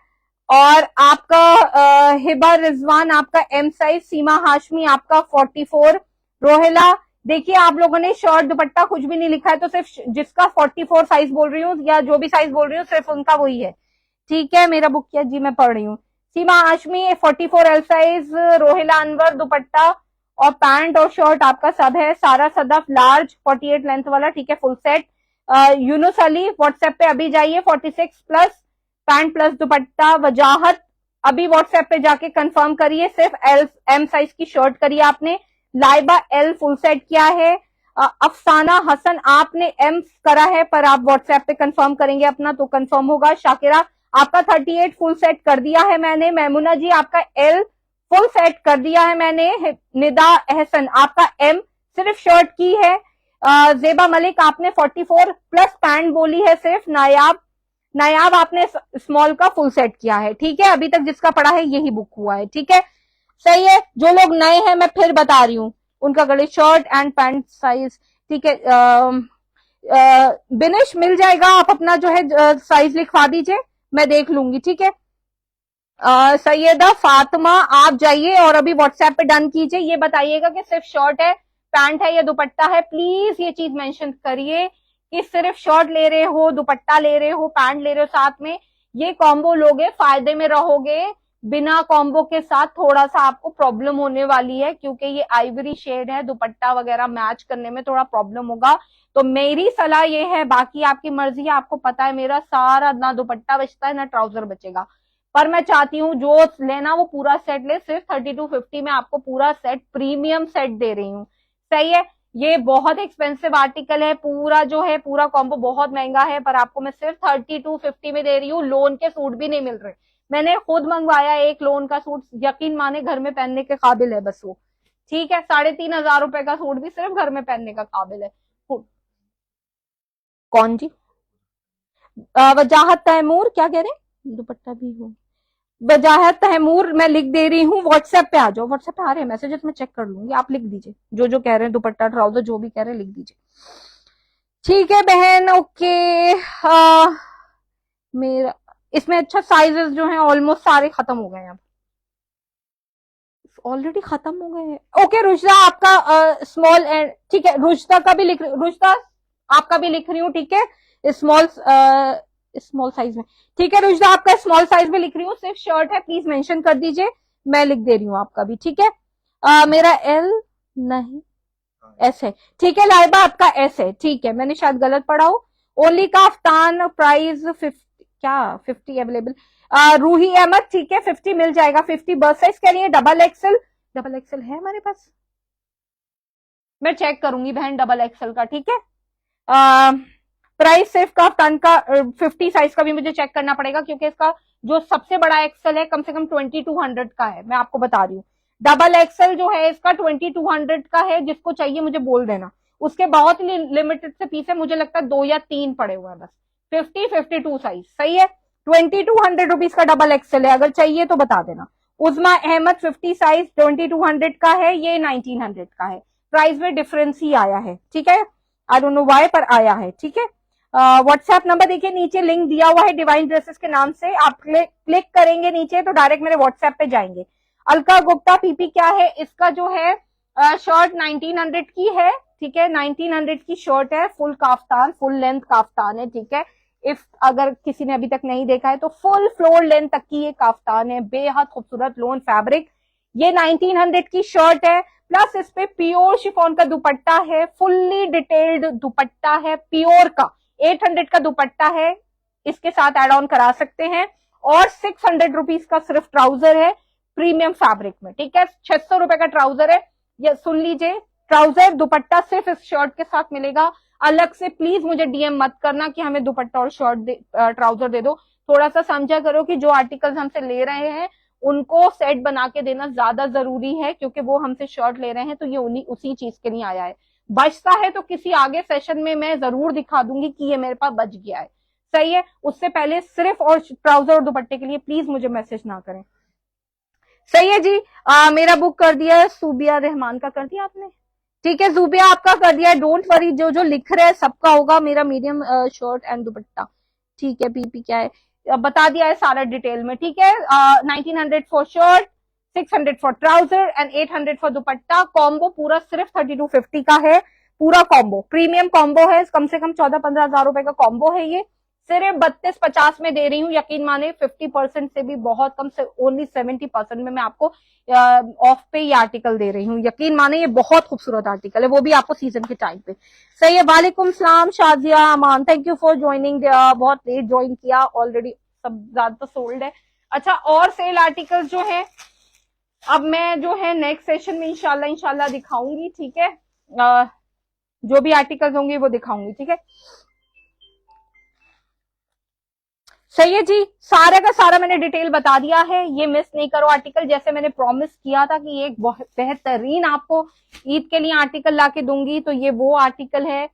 [SPEAKER 1] और आपका हिबा रिजवान आपका एम साइज। सीमा हाशमी आपका 44। रोहेला, देखिए आप लोगों ने शर्ट दुपट्टा कुछ भी नहीं लिखा है, तो सिर्फ जिसका 44 साइज बोल रही हूँ या जो भी साइज बोल रही हूँ सिर्फ उनका वही है। ठीक है, मेरा बुक किया जी, मैं पढ़ रही हूँ। सीमा हाशमी 44 एल साइज। रोहिला अनवर दुपट्टा और पैंट और शर्ट आपका सब है। सारा सदफ लार्ज 48 लेंथ वाला। ठीक है, full set. Yunus Ali WhatsApp पे अभी जाइए, 46 प्लस पैंट प्लस दुपट्टा। वजाहत अभी व्हाट्सएप पे जाके कंफर्म करिए, सिर्फ एल एम साइज की शर्ट करिए आपने। लाइबा एल फुल सेट किया है। अफसाना हसन आपने एम करा है, पर आप व्हाट्सएप पे कंफर्म करेंगे अपना तो कंफर्म होगा। शाकिरा आपका 38 फुल सेट कर दिया है मैंने। मैमुना जी आपका एल फुल सेट कर दिया है मैंने। निदा एहसन आपका एम सिर्फ शर्ट की है। जेबा मलिक आपने 44 प्लस पैंट बोली है सिर्फ। नायाब आपने स्मॉल का फुल सेट किया है, ठीक है। अभी तक जिसका पड़ा है यही बुक हुआ है, ठीक है, सही है। जो लोग नए हैं मैं फिर बता रही हूँ, उनका गले शर्ट एंड पैंट साइज, ठीक है। बिनिश मिल जाएगा, आप अपना जो है साइज लिखवा दीजिए, मैं देख लूंगी, ठीक है। सैयदा फातिमा आप जाइए और अभी व्हाट्सएप पे डन कीजिए। ये बताइएगा कि सिर्फ शर्ट है, पैंट है या दुपट्टा है, प्लीज ये चीज मेंशन करिए कि सिर्फ शर्ट ले रहे हो, दुपट्टा ले रहे हो, पैंट ले रहे हो साथ में, ये कॉम्बो लोगे फायदे में रहोगे। बिना कॉम्बो के साथ थोड़ा सा आपको प्रॉब्लम होने वाली है, क्योंकि ये आइवरी शेड है, दुपट्टा वगैरह मैच करने में थोड़ा प्रॉब्लम होगा। तो मेरी सलाह ये है, बाकी आपकी मर्जी है, आपको पता है मेरा सारा ना दुपट्टा बचता है ना ट्राउजर बचेगा, पर मैं चाहती हूँ जो लेना वो पूरा सेट ले। सिर्फ 3250 में आपको पूरा सेट प्रीमियम सेट दे रही हूँ, सही है। ये बहुत एक्सपेंसिव आर्टिकल है, पूरा जो है पूरा कॉम्बो बहुत महंगा है, पर आपको मैं सिर्फ 3250 में दे रही हूँ। लोन के सूट भी नहीं मिल रहे, मैंने खुद मंगवाया एक लोन का सूट, यकीन माने घर में पहनने के काबिल है बस वो, ठीक है। 3500 का सूट भी सिर्फ घर में पहनने का काबिल है। कौन जी? वजाहत तैमूर क्या कह रहे हैं? दुपट्टा भी हो, वजाहत तैमूर मैं लिख दे रही हूँ, व्हाट्सएप पे आ जाओ। व्हाट्सएप पे आ रहे हैं मैसेजेस, मैं चेक कर लूंगी, आप लिख दीजिए जो जो कह रहे हैं, दुपट्टा ट्राउजर जो भी कह रहे हैं लिख दीजिए, ठीक है बहन, ओके। मेरा इसमें अच्छा साइजेस जो हैं ऑलमोस्ट सारे खत्म हो गए हैं, अब ऑलरेडी खत्म हो गए हैं। ओके रुजदा आपका स्मॉल एंड, ठीक है, रुजदा का भी लिख, रुजदा आपका भी लिख रही हूँ, ठीक है, स्मॉल साइज में, ठीक है। रुजदा आपका स्मॉल साइज में लिख रही हूँ, सिर्फ शर्ट है, प्लीज मेंशन कर दीजिए, मैं लिख दे रही हूँ आपका भी, ठीक है। मेरा एल नहीं एस है, ठीक है। लाइबा आपका एस है, ठीक है, मैंने शायद गलत पढ़ा हो। ओनली काफ्तान प्राइस 50, क्या 50 अवेलेबल। रूही अहमद, ठीक है, 50 मिल जाएगा। 50 बर्थ साइज के लिए डबल एक्सल, डबल एक्सल है हमारे पास, मैं चेक करूंगी बहन डबल एक्सल का, ठीक है। प्राइस सिर्फ काफ्तान का 50 साइज का भी मुझे चेक करना पड़ेगा, क्योंकि इसका जो सबसे बड़ा एक्सल है कम से कम 2200 का है, मैं आपको बता रही हूँ। डबल एक्सल जो है इसका 2200 का है, जिसको चाहिए मुझे बोल देना। उसके बहुत ही लिमिटेड से पीस है, मुझे लगता है 2 या 3 पड़े हुए हैं बस। 52 साइज, सही है। 2200 का डबल एक्सल है, अगर चाहिए तो बता देना। उजमा अहमद 50 साइज 2200 का है, ये 1900 का है। प्राइस में डिफरेंस ही आया है, ठीक है, आई डोंट नो व्हाई पर आया है, ठीक है। व्हाट्सएप नंबर देखिए नीचे लिंक दिया हुआ है डिवाइन ड्रेसेस के नाम से, आप क्लिक करेंगे नीचे तो डायरेक्ट मेरे व्हाट्सएप पे जाएंगे। अलका गुप्ता पीपी क्या है, इसका जो है शर्ट 1900 की है, ठीक है, 1900 की शर्ट है, full kaftan, full length kaftan है, ठीक है। इफ अगर किसी ने अभी तक नहीं देखा है तो फुल फ्लोर लेंथ तक की ये काफ्तान है, बेहद खूबसूरत लोन फैब्रिक, ये 1900 की शर्ट है। प्लस इस पे प्योर शिफॉन का दुपट्टा है, फुल्ली डिटेल्ड दुपट्टा है प्योर का, 800 का दुपट्टा है, इसके साथ एड ऑन करा सकते हैं। और 600 रुपीज का सिर्फ ट्राउजर है प्रीमियम फैब्रिक में, ठीक है। 600 रुपए का ट्राउजर है, ये सुन लीजिए, ट्राउजर दुपट्टा सिर्फ इस शर्ट के साथ मिलेगा। अलग से प्लीज मुझे डीएम मत करना कि हमें दुपट्टा और शर्ट ट्राउजर दे दो, थोड़ा सा समझा करो कि जो आर्टिकल्स हमसे ले रहे हैं उनको सेट बना के देना ज्यादा जरूरी है, क्योंकि वो हमसे शर्ट ले रहे हैं तो ये उसी चीज के लिए आया है। बचता है तो किसी आगे सेशन में मैं जरूर दिखा दूंगी कि ये मेरे पास बच गया है, सही है। उससे पहले सिर्फ और ट्राउजर और दुपट्टे के लिए प्लीज मुझे मैसेज ना करें, सही है जी। मेरा बुक कर दिया, सूबिया रहमान का कर दिया आपने, ठीक है, जूबिया आपका कर दिया, डोंट वरी, जो जो लिख रहे हैं सबका होगा। मेरा मीडियम शर्ट एंड दुपट्टा, ठीक है, पीपी क्या है बता दिया है सारा डिटेल में, ठीक है। 1900 for shirt, 600 for trouser and 800 for dupatta. Combo पूरा सिर्फ 3250 का है, पूरा कॉम्बो प्रीमियम कॉम्बो है, कम से कम 14-15 हजार रुपए का कॉम्बो है ये, सिर्फ 3250 में दे रही हूँ। यकीन माने 50% से भी बहुत कम, से ओनली 70% में मैं आपको ऑफ पे ये आर्टिकल दे रही हूँ। यकीन माने ये बहुत खूबसूरत आर्टिकल है, वो भी आपको सीजन के टाइम पे, सही है। वालेकुम सलाम शाजिया अमान, थैंक यू फॉर ज्वाइनिंग, बहुत लेट ज्वाइन किया, ऑलरेडी सब ज्यादा सोल्ड है। अच्छा, और सेल आर्टिकल जो है अब मैं जो है नेक्स्ट सेशन में इंशाल्लाह दिखाऊंगी, ठीक है। जो भी आर्टिकल्स होंगे वो दिखाऊंगी, ठीक है। सही है जी, सारे का सारा मैंने डिटेल बता दिया है। ये मिस नहीं करो आर्टिकल, जैसे मैंने प्रॉमिस किया था कि एक बेहतरीन आपको ईद के लिए आर्टिकल लाके दूंगी, तो ये वो आर्टिकल है।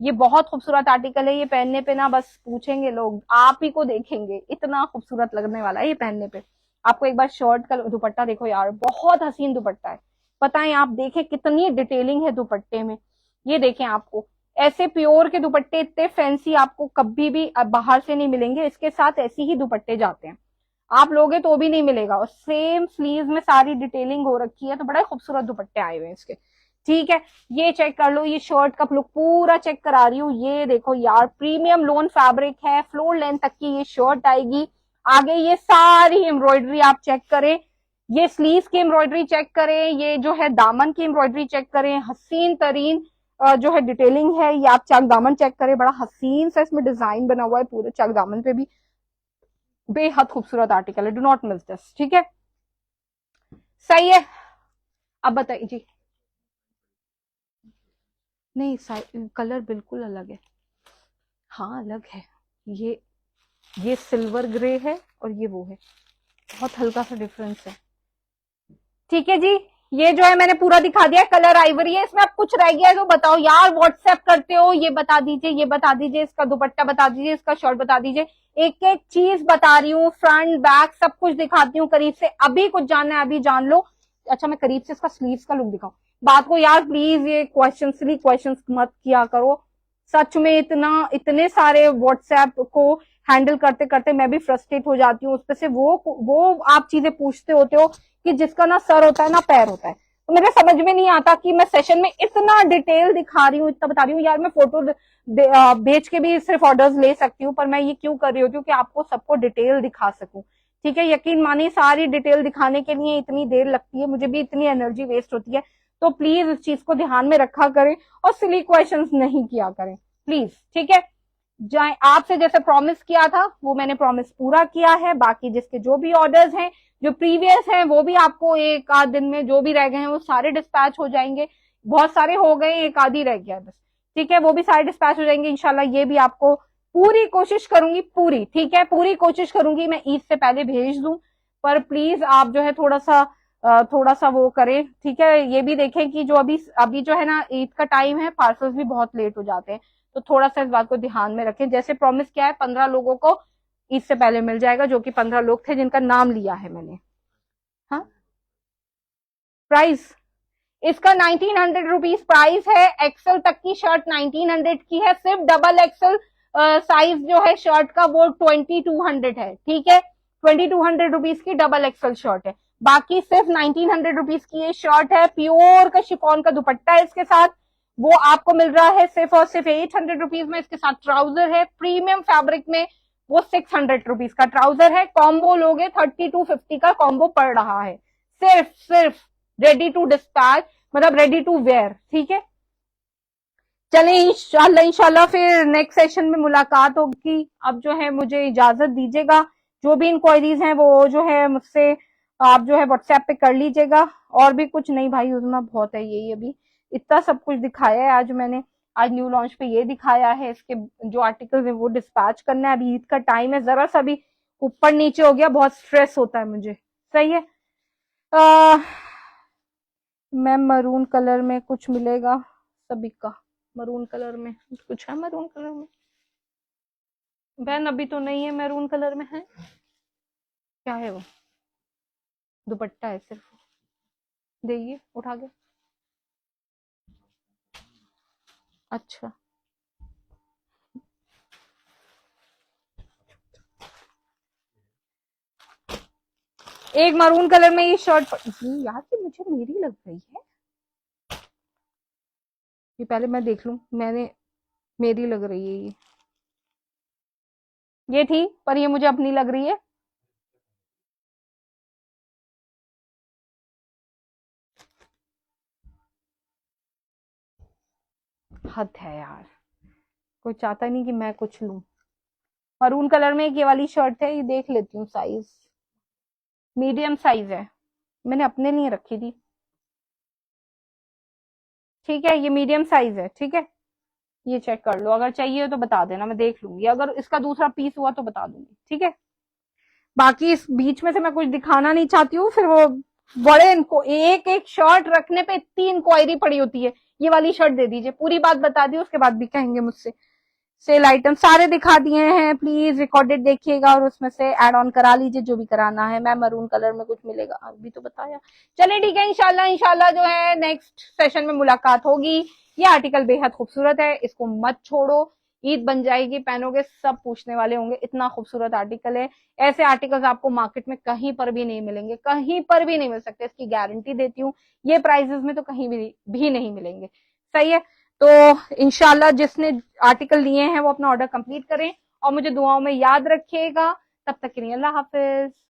[SPEAKER 1] ये बहुत खूबसूरत आर्टिकल है, ये पहनने पे ना बस पूछेंगे लोग, आप ही को देखेंगे, इतना खूबसूरत लगने वाला है ये पहनने पे। आपको एक बार शर्ट का दुपट्टा देखो यार, बहुत हसीन दुपट्टा है। पता है आप देखें कितनी डिटेलिंग है दुपट्टे में। ये देखें, आपको ऐसे प्योर के दुपट्टे इतने फैंसी आपको कभी भी बाहर से नहीं मिलेंगे। इसके साथ ऐसी ही दुपट्टे जाते हैं, आप लोगे तो भी नहीं मिलेगा। और सेम स्लीव में सारी डिटेलिंग हो रखी है, तो बड़ा खूबसूरत दुपट्टे आए हुए हैं इसके। ठीक है, ये चेक कर लो, ये शर्ट का लुक पूरा चेक करा रही हूँ। ये देखो यार, प्रीमियम लोन फैब्रिक है, फ्लोर लेंथ तक की ये शर्ट आएगी। आगे ये सारी एम्ब्रॉयडरी आप चेक करें, ये स्लीव की एम्ब्रॉयडरी चेक करें, ये जो है दामन की एम्ब्रॉयडरी चेक करें, हसीन तरीन जो है डिटेलिंग है। ये आप चक दामन चेक करें, बड़ा हसीन सा इसमें डिजाइन बना हुआ है पूरे चक दामन पे भी। बेहद खूबसूरत आर्टिकल है, डू नॉट मिस दिस। ठीक है, सही है। अब बताइए जी। नहीं, कलर बिल्कुल अलग है। हाँ अलग है। ये सिल्वर ग्रे है और ये वो है, बहुत हल्का सा डिफरेंस है। ठीक है जी, ये जो है मैंने पूरा दिखा दिया। कलर आइवरी है, इसमें अब कुछ रह गया है तो बताओ यार, व्हाट्सएप करते हो, ये बता दीजिए, ये बता दीजिए, इसका दुपट्टा बता दीजिए, इसका शर्ट बता दीजिए। एक एक चीज बता रही हूँ, फ्रंट बैक सब कुछ दिखाती हूँ करीब से। अभी कुछ जानना है अभी जान लो। अच्छा, मैं करीब से इसका स्लीव्स का लुक दिखाऊं। बात को यार प्लीज ये सिली क्वेश्चन मत किया करो। सच में इतने सारे व्हाट्सएप को हैंडल करते करते मैं भी फ्रस्ट्रेट हो जाती हूँ। उसपे से वो आप चीजें पूछते होते हो कि जिसका ना सर होता है ना पैर होता है। तो मेरे समझ में नहीं आता कि मैं सेशन में इतना डिटेल दिखा रही हूँ, इतना बता रही हूँ यार। मैं फोटो भेज के भी सिर्फ ऑर्डर्स ले सकती हूँ, पर मैं ये क्यों कर रही होती हूँ कि आपको सबको डिटेल दिखा सकूं। ठीक है, यकीन मानिए सारी डिटेल दिखाने के लिए इतनी देर लगती है, मुझे भी इतनी एनर्जी वेस्ट होती है। तो प्लीज इस चीज को ध्यान में रखा करें और सिली क्वेश्चंस नहीं किया करें प्लीज। ठीक है, जाए आपसे जैसे प्रॉमिस किया था वो मैंने प्रॉमिस पूरा किया है। बाकी जिसके जो भी ऑर्डर्स हैं जो प्रीवियस हैं वो भी आपको एक आध दिन में जो भी रह गए हैं वो सारे डिस्पैच हो जाएंगे। बहुत सारे हो गए, एक आधी रह गया बस। ठीक है, वो भी सारे डिस्पैच हो जाएंगे इंशाल्लाह। ये भी आपको पूरी कोशिश करूंगी, पूरी, ठीक है, पूरी कोशिश करूंगी मैं ईद से पहले भेज दूं। पर प्लीज आप जो है थोड़ा सा वो करें। ठीक है, ये भी देखें कि जो अभी अभी जो है ना ईद का टाइम है, पार्सल्स भी बहुत लेट हो जाते हैं। तो थोड़ा सा इस बात को ध्यान में रखें। जैसे प्रॉमिस किया है 15 लोगों को इससे पहले मिल जाएगा, जो कि 15 लोग थे जिनका नाम लिया है मैंने। हाँ, प्राइस इसका 1900 रुपीज प्राइस है। एक्सल तक की शर्ट 1900 की है। सिर्फ डबल एक्सल साइज जो है शर्ट का वो 2200 है। ठीक है, 2200 रुपीज की डबल एक्सल शर्ट है। बाकी सिर्फ 1900 रुपीज की ये शर्ट है। प्योर का शिफॉन का दुपट्टा है इसके साथ, वो आपको मिल रहा है सिर्फ और सिर्फ 800 रुपीज में। इसके साथ ट्राउजर है प्रीमियम फैब्रिक में, वो 600 रुपीज का ट्राउजर है। कॉम्बो लोगे 3250 का कॉम्बो पड़ रहा है। सिर्फ रेडी टू डिस्पैच, मतलब रेडी टू वेयर। ठीक है, चले इंशाल्लाह इंशाल्लाह फिर नेक्स्ट सेशन में मुलाकात होगी। अब जो है मुझे इजाजत दीजिएगा। जो भी इंक्वायरीज हैं वो जो है मुझसे आप जो है व्हाट्सएप पे कर लीजिएगा। और भी कुछ नहीं भाई, उतना बहुत है। यही अभी इतना सब कुछ दिखाया है आज मैंने। आज न्यू लॉन्च पे ये दिखाया है, इसके जो आर्टिकल है वो डिस्पैच करना है। अभी ईद का टाइम है, जरा सा भी ऊपर नीचे हो गया बहुत स्ट्रेस होता है मुझे। सही है। मैम मरून कलर में कुछ मिलेगा सभी का? मरून कलर में कुछ है? मरून कलर में बहन अभी तो नहीं है, मैरून कलर में है। क्या है वो? दुपट्टा है सिर्फ, देखिए उठा के। अच्छा, एक मरून कलर में ये शर्ट यार ये मुझे मेरी लग रही है। ये पहले मैं देख लूं, मैंने मेरी लग रही है ये थी, पर ये मुझे अपनी लग रही है। हद है यार, कोई चाहता नहीं कि मैं कुछ लूं। मरून कलर में एक ये वाली शर्ट है, ये देख लेती हूँ साइज। मीडियम साइज है, मैंने अपने लिए रखी थी। ठीक है, ये मीडियम साइज है। ठीक है, ये चेक कर लो, अगर चाहिए तो बता देना, मैं देख लूंगी, अगर इसका दूसरा पीस हुआ तो बता दूंगी, ठीक है। बाकी इस बीच में से मैं कुछ दिखाना नहीं चाहती हूँ, फिर वो बड़े इनको एक एक शर्ट रखने पे इतनी इंक्वायरी पड़ी होती है। ये वाली शर्ट दे दीजिए, पूरी बात बता दी, उसके बाद भी कहेंगे मुझसे। सेल आइटम सारे दिखा दिए हैं, प्लीज रिकॉर्डेड देखिएगा और उसमें से ऐड ऑन करा लीजिए जो भी कराना है। मैम मरून कलर में कुछ मिलेगा, अभी तो बताया। चलिए ठीक है, इंशाल्लाह इंशाल्लाह जो है नेक्स्ट सेशन में मुलाकात होगी। ये आर्टिकल बेहद खूबसूरत है, इसको मत छोड़ो, ईद बन जाएगी, पहनोगे सब पूछने वाले होंगे, इतना खूबसूरत आर्टिकल है। ऐसे आर्टिकल्स आपको मार्केट में कहीं पर भी नहीं मिलेंगे, कहीं पर भी नहीं मिल सकते, इसकी गारंटी देती हूँ। ये प्राइसेस में तो कहीं भी नहीं मिलेंगे। सही है, तो इंशाल्लाह जिसने आर्टिकल लिए हैं वो अपना ऑर्डर कंप्लीट करें और मुझे दुआओं में याद रखिएगा। तब तक के लिए अल्लाह हाफिज।